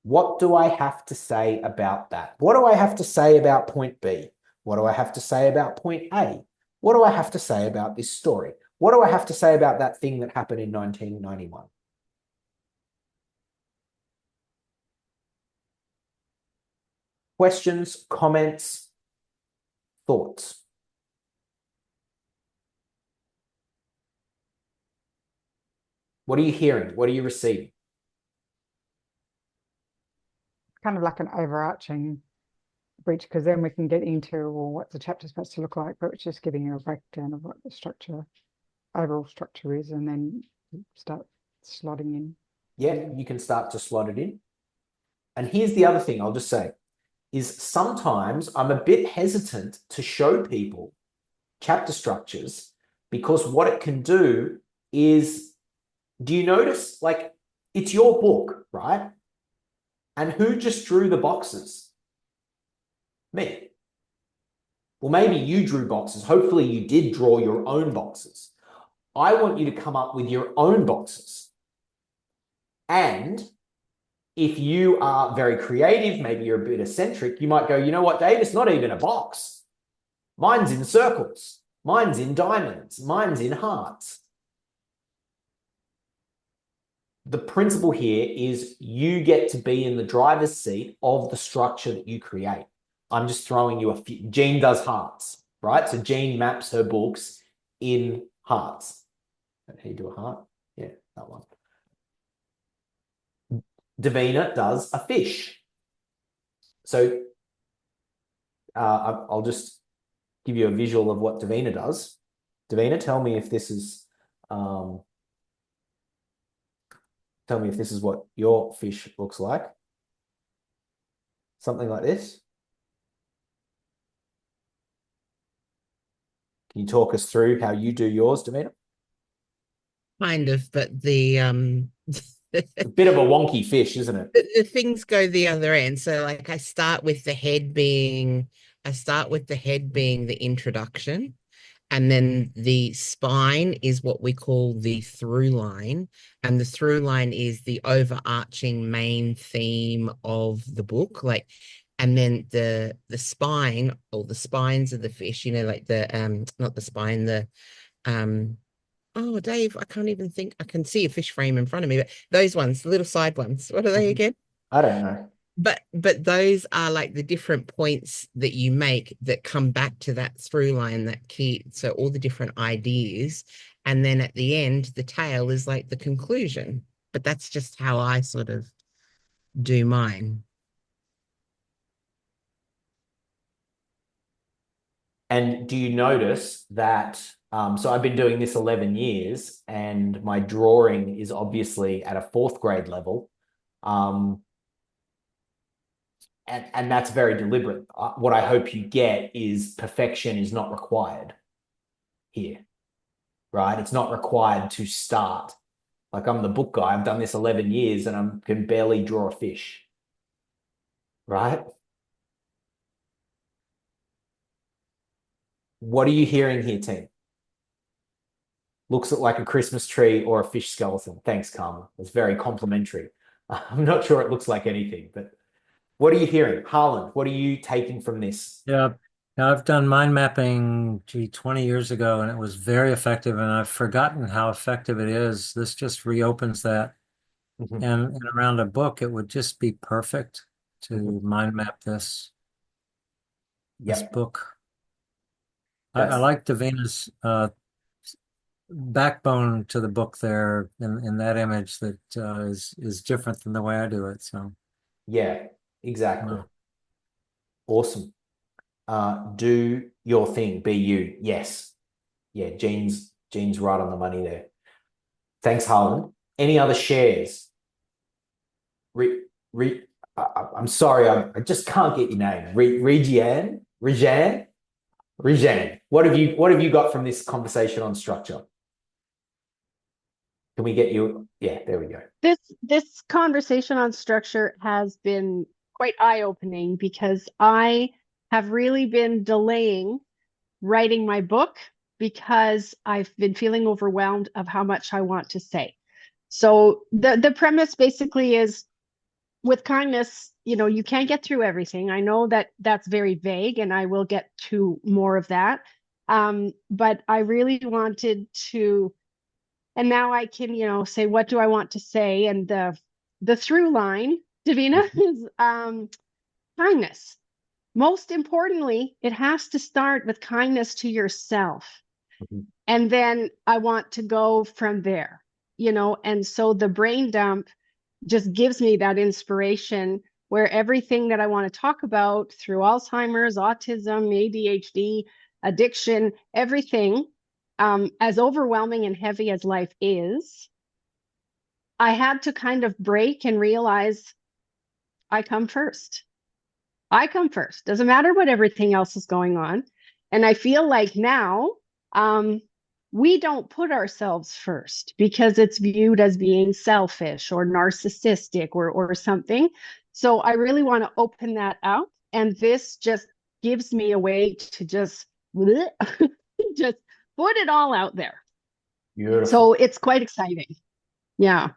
What do I have to say about that? What do I have to say about point B? What do I have to say about point A? What do I have to say about this story? What do I have to say about that thing that happened in 1991? Questions, comments, thoughts? What are you hearing? What are you receiving? Kind of like an overarching breach, because then we can get into, well, what's the chapter supposed to look like, but it's just giving you a breakdown of what the overall structure is, and then start slotting in. Yeah, you can start to slot it in. And here's the other thing I'll just say, is sometimes I'm a bit hesitant to show people chapter structures, because what it can do is, do you notice, like, it's your book, right? And who just drew the boxes? Me. Well, maybe you drew boxes. Hopefully you did draw your own boxes. I want you to come up with your own boxes. And if you are very creative, maybe you're a bit eccentric, you might go, you know what, Dave, it's not even a box. Mine's in circles. Mine's in diamonds. Mine's in hearts. The principle here is you get to be in the driver's seat of the structure that you create. I'm just throwing you a few. Jean does hearts, right? So Jean maps her books in hearts. How do you do a heart? Yeah, that one. Davina does a fish. So I'll just give you a visual of what Davina does. Davina, tell me if this is what your fish looks like. Something like this. Can you talk us through how you do yours, Davina? Kind of, but the It's a bit of a wonky fish, isn't it? the things go the other end. So like I start with the head being the introduction, and then the spine is what we call the through line, and the through line is the overarching main theme of the book. Like, and then the spine, or the spines of the fish, like the not the spine, the oh, Dave, I can't even think. I can see a fish frame in front of me, but those ones, the little side ones, what are they again? I don't know. But those are like the different points that you make that come back to that through line, that key. So all the different ideas. And then at the end, the tail is like the conclusion. But that's just how I sort of do mine. And do you notice that? So I've been doing this 11 years, and my drawing is obviously at a 4th grade level. And that's very deliberate. What I hope you get is perfection is not required here, right? It's not required to start. Like, I'm the book guy. I've done this 11 years and I can barely draw a fish, right? What are you hearing here, team? Looks like a Christmas tree or a fish skeleton. Thanks, Carmen. It's very complimentary. I'm not sure it looks like anything, but what are you hearing? Harlan, what are you taking from this? Yeah, I've done mind mapping, 20 years ago, and it was very effective, and I've forgotten how effective it is. This just reopens that. And around a book, it would just be perfect to mind map this book. I like Davina's backbone to the book there in that image that is different than the way I do it. So yeah, exactly. Awesome. Do your thing, be you. Yes. Yeah, Jean's right on the money there. Thanks, Harlan. Any other shares? I'm sorry, I just can't get your name. Rejan. What have you got from this conversation on structure? Can we get you? Yeah, there we go. This conversation on structure has been quite eye-opening, because I have really been delaying writing my book because I've been feeling overwhelmed of how much I want to say. So the premise basically is, with kindness, you can't get through everything. I know that that's very vague, and I will get to more of that. But I really wanted to, and now I can, say, what do I want to say? And the through line, Davina, is kindness. Most importantly, it has to start with kindness to yourself. And then I want to go from there, and so the brain dump just gives me that inspiration, where everything that I want to talk about through Alzheimer's, autism, ADHD, addiction, everything, as overwhelming and heavy as life is, I had to kind of break and realize I come first. I come first. Doesn't matter what everything else is going on. And I feel like now, we don't put ourselves first because it's viewed as being selfish or narcissistic or something. So I really want to open that up. And this just gives me a way to just just put it all out there. Beautiful. So it's quite exciting. Yeah.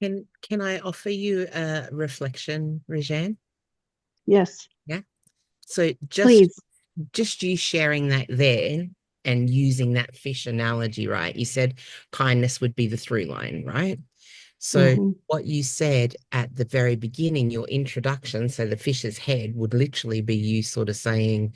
Can I offer you a reflection, Rejan? Yes. Yeah. So Please. just you sharing that there and using that fish analogy, right? You said kindness would be the through line, right? So what you said at the very beginning, your introduction, so the fish's head would literally be you sort of saying,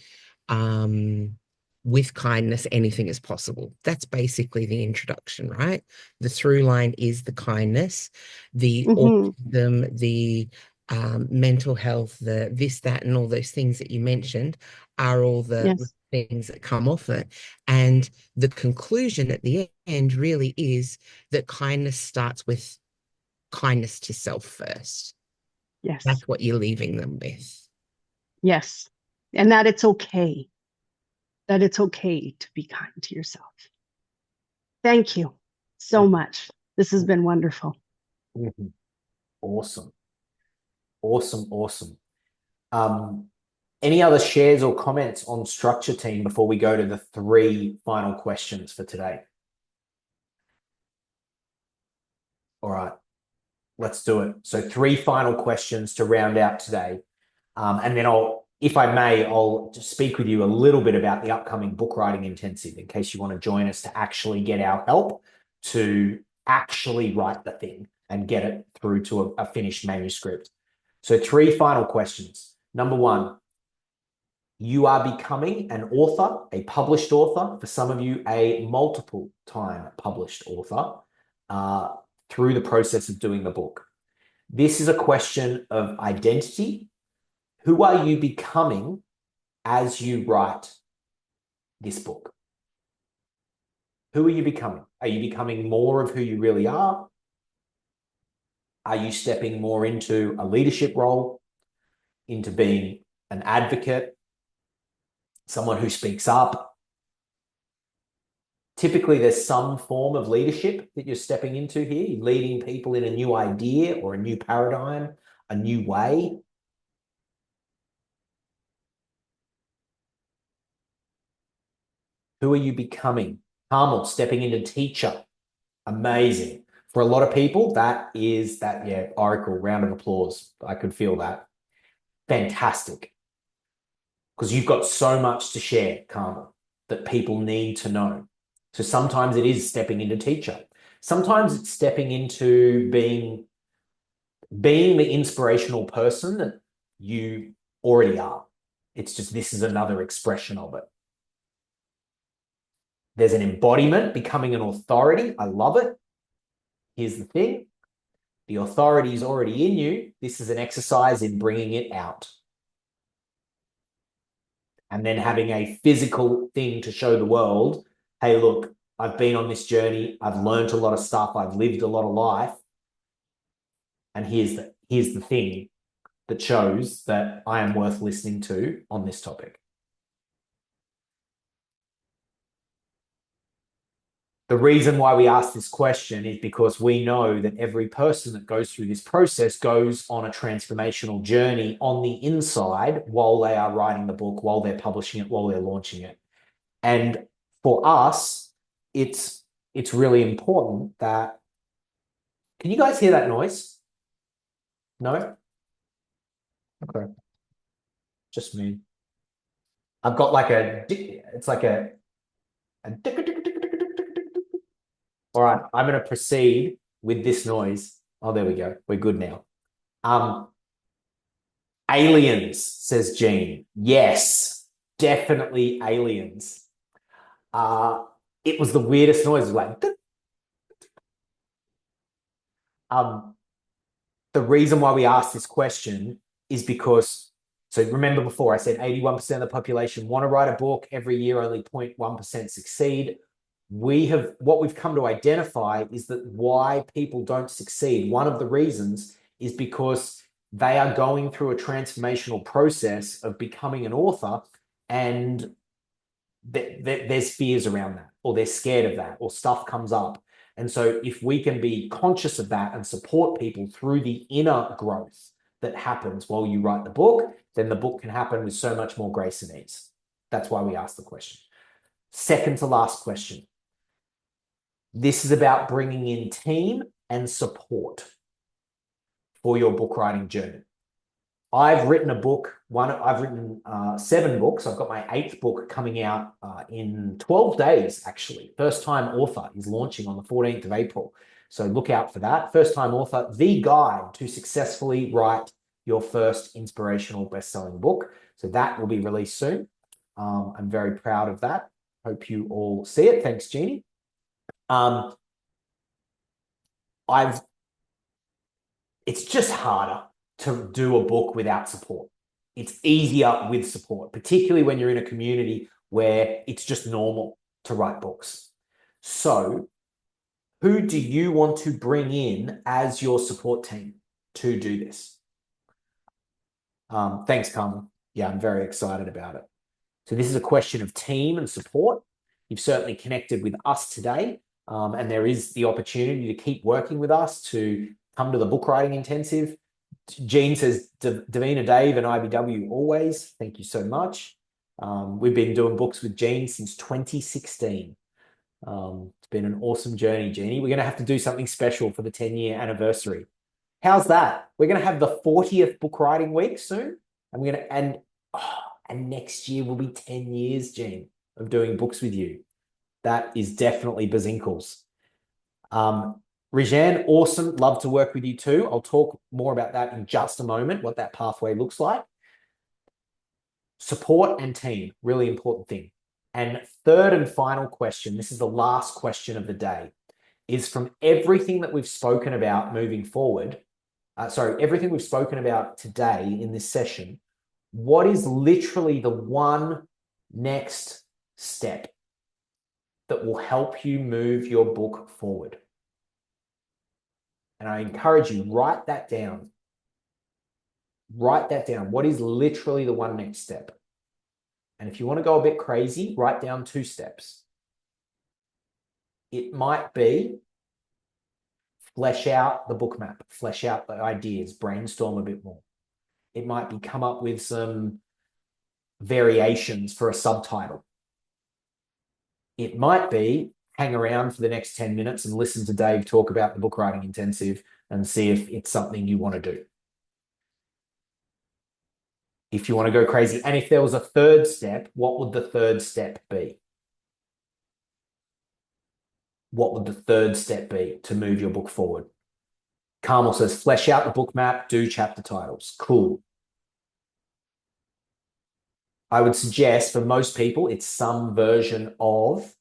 with kindness, anything is possible. That's basically the introduction, right? The through line is the kindness, the autism, the mental health, the this, that, and all those things that you mentioned are all the Yes. things that come off it. And the conclusion at the end really is that kindness starts with kindness to self first. Yes. That's what you're leaving them with. Yes. And that it's okay. That it's okay to be kind to yourself. Thank you so much. This has been wonderful. Mhm. Awesome. Awesome. Awesome. Any other shares or comments on structure, team, before we go to the 3 final questions for today? All right, let's do it. So 3 final questions to round out today. And then if I may, I'll just speak with you a little bit about the upcoming book writing intensive in case you want to join us to actually get our help to actually write the thing and get it through to a finished manuscript. So 3 final questions. Number 1, you are becoming an author, a published author, for some of you, a multiple time published author through the process of doing the book. This is a question of identity. Who are you becoming as you write this book? Who are you becoming? Are you becoming more of who you really are? Are you stepping more into a leadership role, into being an advocate, someone who speaks up? Typically, there's some form of leadership that you're stepping into here. You're leading people in a new idea or a new paradigm, a new way. Who are you becoming? Carmel, stepping into teacher. Amazing. For a lot of people, yeah, Oracle, round of applause. I could feel that. Fantastic. Because you've got so much to share, Carmel, that people need to know. So sometimes it is stepping into teacher. Sometimes it's stepping into being the inspirational person that you already are. It's just this is another expression of it. There's an embodiment, becoming an authority. I love it. Here's the thing. The authority is already in you. This is an exercise in bringing it out. And then having a physical thing to show the world, hey, look, I've been on this journey. I've learned a lot of stuff. I've lived a lot of life. And here's the thing that shows that I am worth listening to on this topic. The reason why we ask this question is because we know that every person that goes through this process goes on a transformational journey on the inside while they are writing the book, while they're publishing it, while they're launching it. And for us, it's really important that... Can you guys hear that noise? No? Okay. Just me. I've got like it's like a all right, I'm going to proceed with this noise. Oh, there we go. We're good now. Aliens, says Jean. Yes, definitely aliens. It was the weirdest noise. It was like... The reason why we asked this question is because, so remember before I said 81% of the population want to write a book. Every year, only 0.1% succeed. What we've come to identify is that why people don't succeed. One of the reasons is because they are going through a transformational process of becoming an author, and there's fears around that, or they're scared of that, or stuff comes up. And so if we can be conscious of that and support people through the inner growth that happens while you write the book, then the book can happen with so much more grace and ease. That's why we asked the question. Second to last question. This is about bringing in team and support for your book writing journey. I've written a book. I've written 7 books. I've got my 8th book coming out in 12 days, actually. First Time Author is launching on the 14th of April. So look out for that. First Time Author, the guide to successfully write your first inspirational best-selling book. So that will be released soon. I'm very proud of that. Hope you all see it. Thanks, Jeannie. It's just harder to do a book without support. It's easier with support, particularly when you're in a community where it's just normal to write books. So who do you want to bring in as your support team to do this? Thanks, Carmen. Yeah, I'm very excited about it. So this is a question of team and support. You've certainly connected with us today, and there is the opportunity to keep working with us, to come to the book writing intensive. Jean says, Davina, Dave, and IBW always. Thank you so much. We've been doing books with Jean since 2016. It's been an awesome journey, Jeannie. We're going to have to do something special for the 10-year anniversary. How's that? We're going to have the 40th book writing week soon, and we're going to and next year will be 10 years, Jean, of doing books with you. That is definitely bazinkles. Rejan, awesome. Love to work with you too. I'll talk more about that in just a moment, what that pathway looks like. Support and team, really important thing. And third and final question, this is the last question of the day, is from everything that we've spoken about moving forward, everything we've spoken about today in this session, what is literally the one next step that will help you move your book forward? And I encourage you, write that down. Write that down. What is literally the one next step? And if you want to go a bit crazy, write down 2 steps. It might be flesh out the book map, flesh out the ideas, brainstorm a bit more. It might be come up with some variations for a subtitle. It might be hang around for the next 10 minutes and listen to Dave talk about the book writing intensive and see if it's something you want to do. If you want to go crazy. And if there was a third step, what would the third step be? What would the third step be to move your book forward? Carmel says, flesh out the book map, do chapter titles. Cool. I would suggest for most people, it's some version of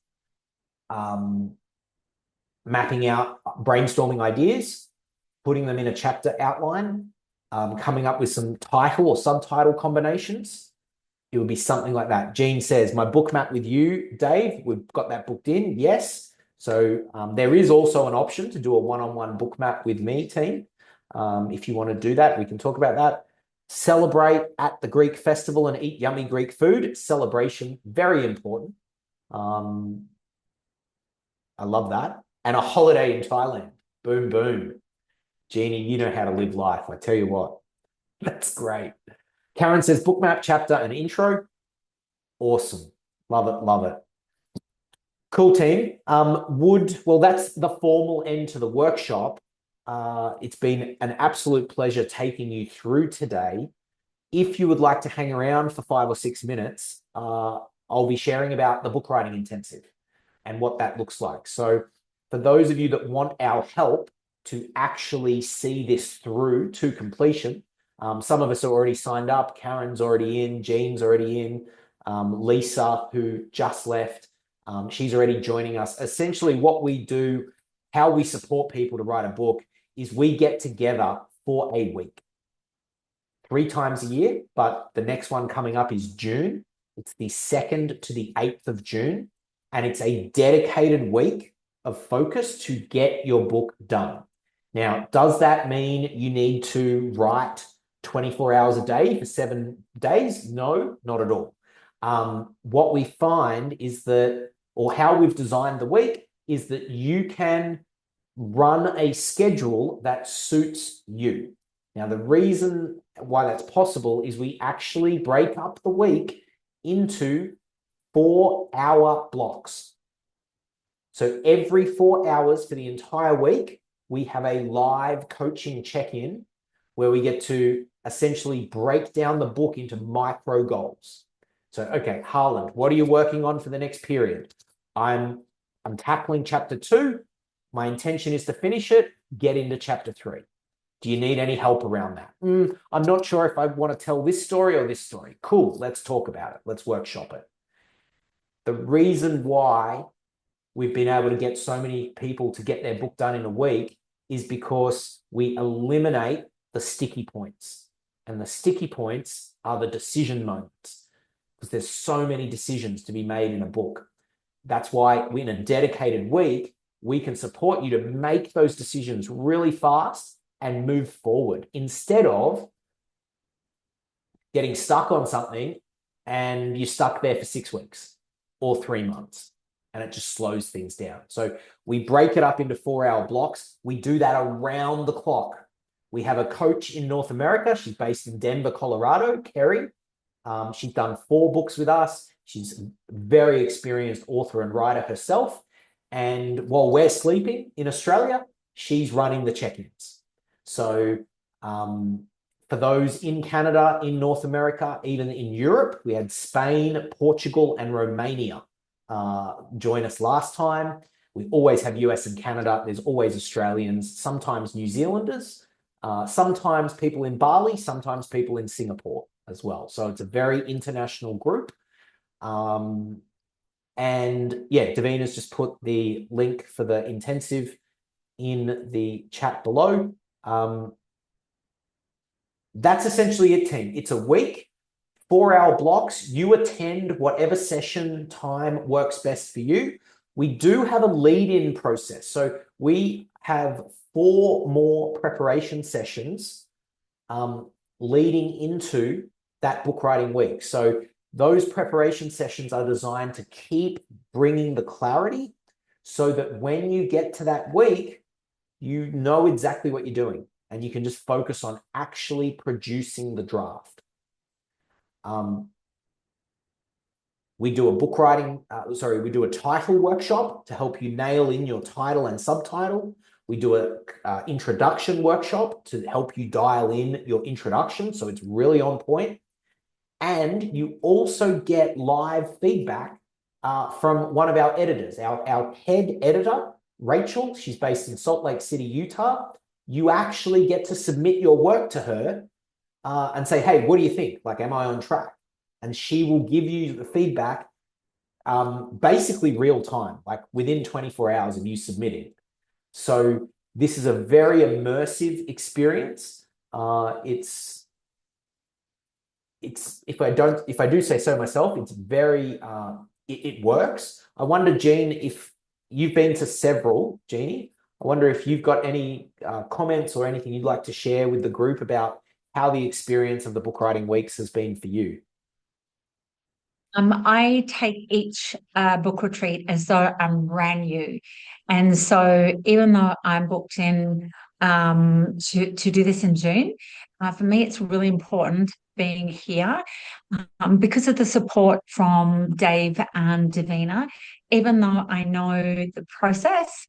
mapping out, brainstorming ideas, putting them in a chapter outline, coming up with some title or subtitle combinations. It would be something like that. Jean says, my book map with you, Dave, we've got that booked in. Yes. So there is also an option to do a one-on-one book map with me, team. If you want to do that, we can talk about that. Celebrate at the Greek festival and eat yummy Greek food. Celebration, very important. I love that. And a holiday in Thailand. Boom, boom. Jeannie, you know how to live life. I tell you what, that's great. Karen says, book map, chapter, and intro. Awesome. Love it, love it. Cool, team. Well, that's the formal end to the workshop. It's been an absolute pleasure taking you through today. If you would like to hang around for 5 or 6 minutes, I'll be sharing about the book writing intensive and what that looks like. So for those of you that want our help to actually see this through to completion, some of us are already signed up. Karen's already in, Jean's already in, Lisa, who just left, she's already joining us. Essentially what we do, how we support people to write a book, is we get together for a week, 3 times a year, but the next one coming up is June. It's the 2nd to the 8th of June, and it's a dedicated week of focus to get your book done. Now, does that mean you need to write 24 hours a day for 7 days? No, not at all. What we find is that, or how we've designed the week, is that you can run a schedule that suits you. Now, the reason why that's possible is we actually break up the week into 4-hour blocks. So every 4 hours for the entire week, we have a live coaching check-in where we get to essentially break down the book into micro goals. So, okay, Harland, what are you working on for the next period? I'm tackling chapter 2. My intention is to finish it, get into chapter 3. Do you need any help around that? I'm not sure if I want to tell this story or this story. Cool, let's talk about it. Let's workshop it. The reason why we've been able to get so many people to get their book done in a week is because we eliminate the sticky points. And the sticky points are the decision moments, because there's so many decisions to be made in a book. That's why in a dedicated week, we can support you to make those decisions really fast and move forward, instead of getting stuck on something and you're stuck there for 6 weeks or 3 months, and it just slows things down. So we break it up into 4-hour blocks. We do that around the clock. We have a coach in North America. She's based in Denver, Colorado, Kerry. She's done 4 books with us. She's a very experienced author and writer herself. And while we're sleeping in Australia, she's running the check-ins. So for those in Canada, in North America, even in Europe, we had Spain, Portugal, and Romania join us last time. We always have US and Canada. There's always Australians, sometimes New Zealanders, sometimes people in Bali, sometimes people in Singapore as well. So it's a very international group. And yeah, Davina's just put the link for the intensive in the chat below. That's essentially it, team. It's a week, 4-hour blocks. You attend whatever session time works best for you. We do have a lead-in process. So we have 4 more preparation sessions leading into that book writing week. So those preparation sessions are designed to keep bringing the clarity, so that when you get to that week, you know exactly what you're doing and you can just focus on actually producing the draft. We do a book writing, we do a title workshop to help you nail in your title and subtitle. We do a introduction workshop to help you dial in your introduction, so it's really on point. And you also get live feedback from one of our editors, our head editor, Rachel. She's based in Salt Lake City, Utah. You actually get to submit your work to her and say, hey, what do you think? Like, am I on track? And she will give you the feedback basically real time, like within 24 hours of you submitting. So this is a very immersive experience. It's if I do say so myself, it's very it works. I wonder, Jean, if you've been to several, Jeannie, I wonder if you've got any comments or anything you'd like to share with the group about how the experience of the book writing weeks has been for you. I take each book retreat as though I'm brand new. And so even though I'm booked in to do this in June, for me, it's really important being here because of the support from Dave and Davina. Even though I know the process,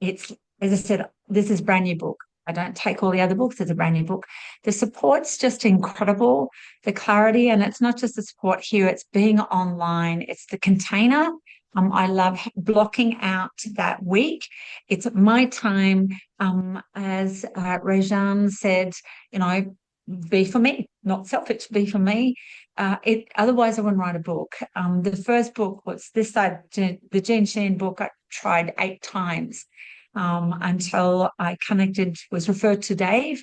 it's, as I said, this is a brand new book. I don't take all the other books as a brand new book. The support's just incredible, the clarity, and it's not just the support here, it's being online, it's the container. I love blocking out that week. It's my time, as Rajan said, be for me, not selfish, be for me. Otherwise, I wouldn't write a book. The first book was this side, the Jean Sheen book, I tried 8 times. Until I was referred to Dave,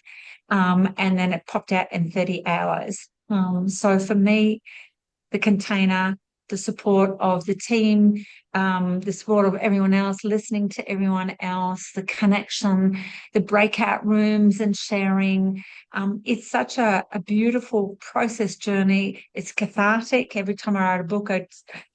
and then it popped out in 30 hours. So for me, the container, the support of the team, the support of everyone else, listening to everyone else, the connection, the breakout rooms and sharing. It's such a beautiful process journey. It's cathartic. Every time I write a book,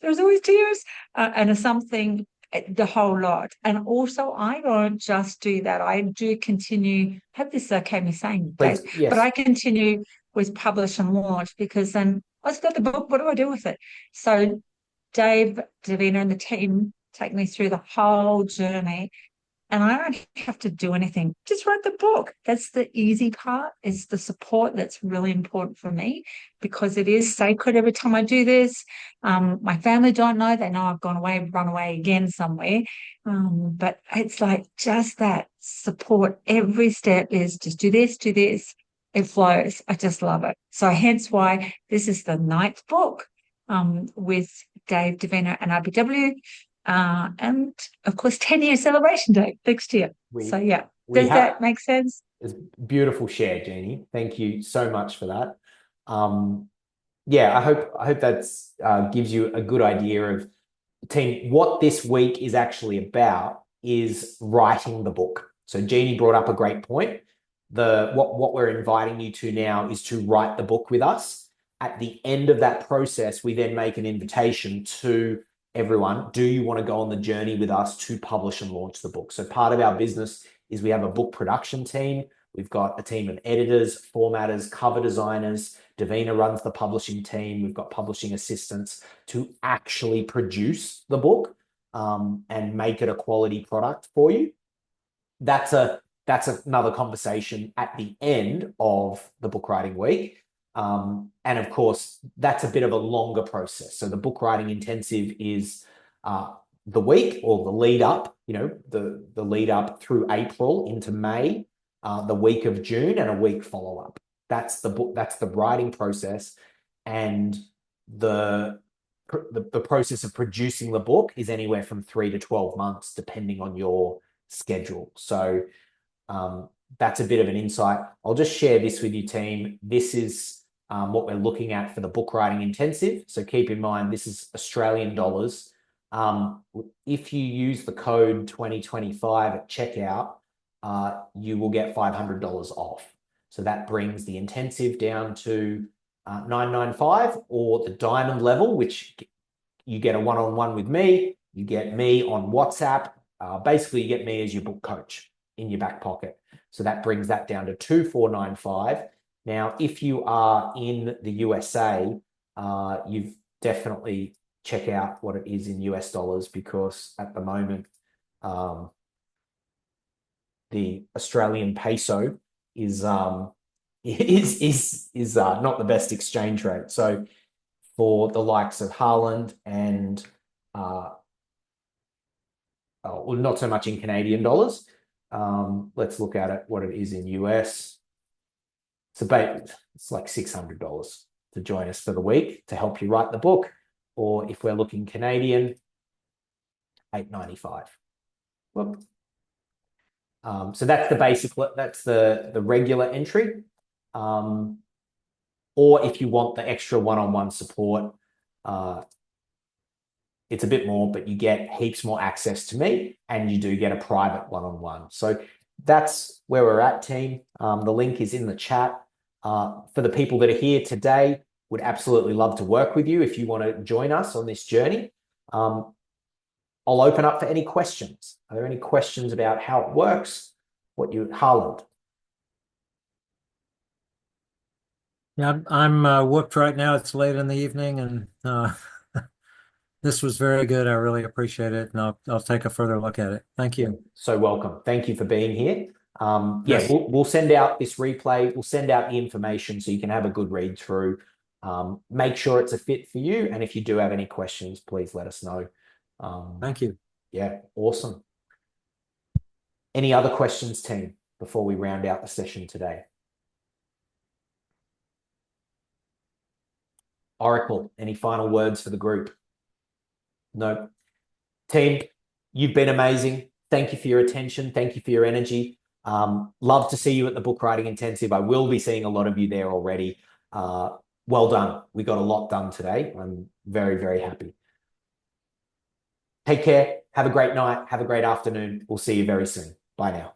there's always tears, and it's something, the whole lot. And also, I don't just do that. I do continue, I hope this is okay me saying, Dave, yes. but I continue with publish and launch, because then I've got the book, what do I do with it? So Dave, Davina and the team take me through the whole journey, and I don't have to do anything. Just write the book. That's the easy part. It's the support that's really important for me, because it is sacred every time I do this. My family don't know. They know I've gone away, run away again somewhere. But it's like just that support. Every step is just do this, do this. It flows. I just love it. So hence why this is the 9th book with Dave, Davina and RBW. And of course, 10-year celebration day next year. So yeah, does that make sense? It's beautiful share, Jeannie. Thank you so much for that. Yeah, I hope that's gives you a good idea of, team, what this week is actually about is writing the book. So Jeannie brought up a great point. What we're inviting you to now is to write the book with us. At the end of that process, we then make an invitation to everyone. Do you want to go on the journey with us to publish and launch the book? So part of our business is we have a book production team. We've got a team of editors, formatters, cover designers. Davina runs the publishing team. We've got publishing assistants to actually produce the book and make it a quality product for you. That's another conversation at the end of the book writing week. And of course, that's a bit of a longer process. So the book writing intensive is the week or the lead up, the lead up through April into May, the week of June, and a week follow up. That's the book. That's the writing process, and the process of producing the book is anywhere from 3 to 12 months, depending on your schedule. So that's a bit of an insight. I'll just share this with you, team. This is what we're looking at for the book writing intensive. So keep in mind, this is Australian dollars. If you use the code 2025 at checkout, you will get $500 off. So that brings the intensive down to $995, or the diamond level, which you get a one-on-one with me. You get me on WhatsApp. Basically, you get me as your book coach in your back pocket. So that brings that down to $2495. Now, if you are in the USA, you've definitely check out what it is in US dollars, because at the moment, the Australian peso is not the best exchange rate. So for the likes of Haaland and well, not so much in Canadian dollars. Let's look at it, what it is in US. It's like $600 to join us for the week to help you write the book. Or if we're looking Canadian, $895. Whoop. So that's the basic, that's the regular entry. Or if you want the extra one-on-one support, it's a bit more, but you get heaps more access to me, and you do get a private one-on-one. So that's where we're at, team. The link is in the chat. For the people that are here today, would absolutely love to work with you if you want to join us on this journey. I'll open up for any questions. Are there any questions about how it works? Haaland? Yeah, I'm whooped right now. It's late in the evening, and this was very good. I really appreciate it, and I'll take a further look at it. Thank you. So welcome. Thank you for being here. Yes. Yeah, we'll send out this replay. We'll send out the information so you can have a good read through. Make sure it's a fit for you. And if you do have any questions, please let us know. Thank you. Yeah, awesome. Any other questions, team, before we round out the session today? Oracle, any final words for the group? No. Team, you've been amazing. Thank you for your attention. Thank you for your energy. Love to see you at the book writing intensive. I will be seeing a lot of you there already. Well done. We got a lot done today. I'm very, very happy. Take care. Have a great night. Have a great afternoon. We'll see you very soon. Bye now.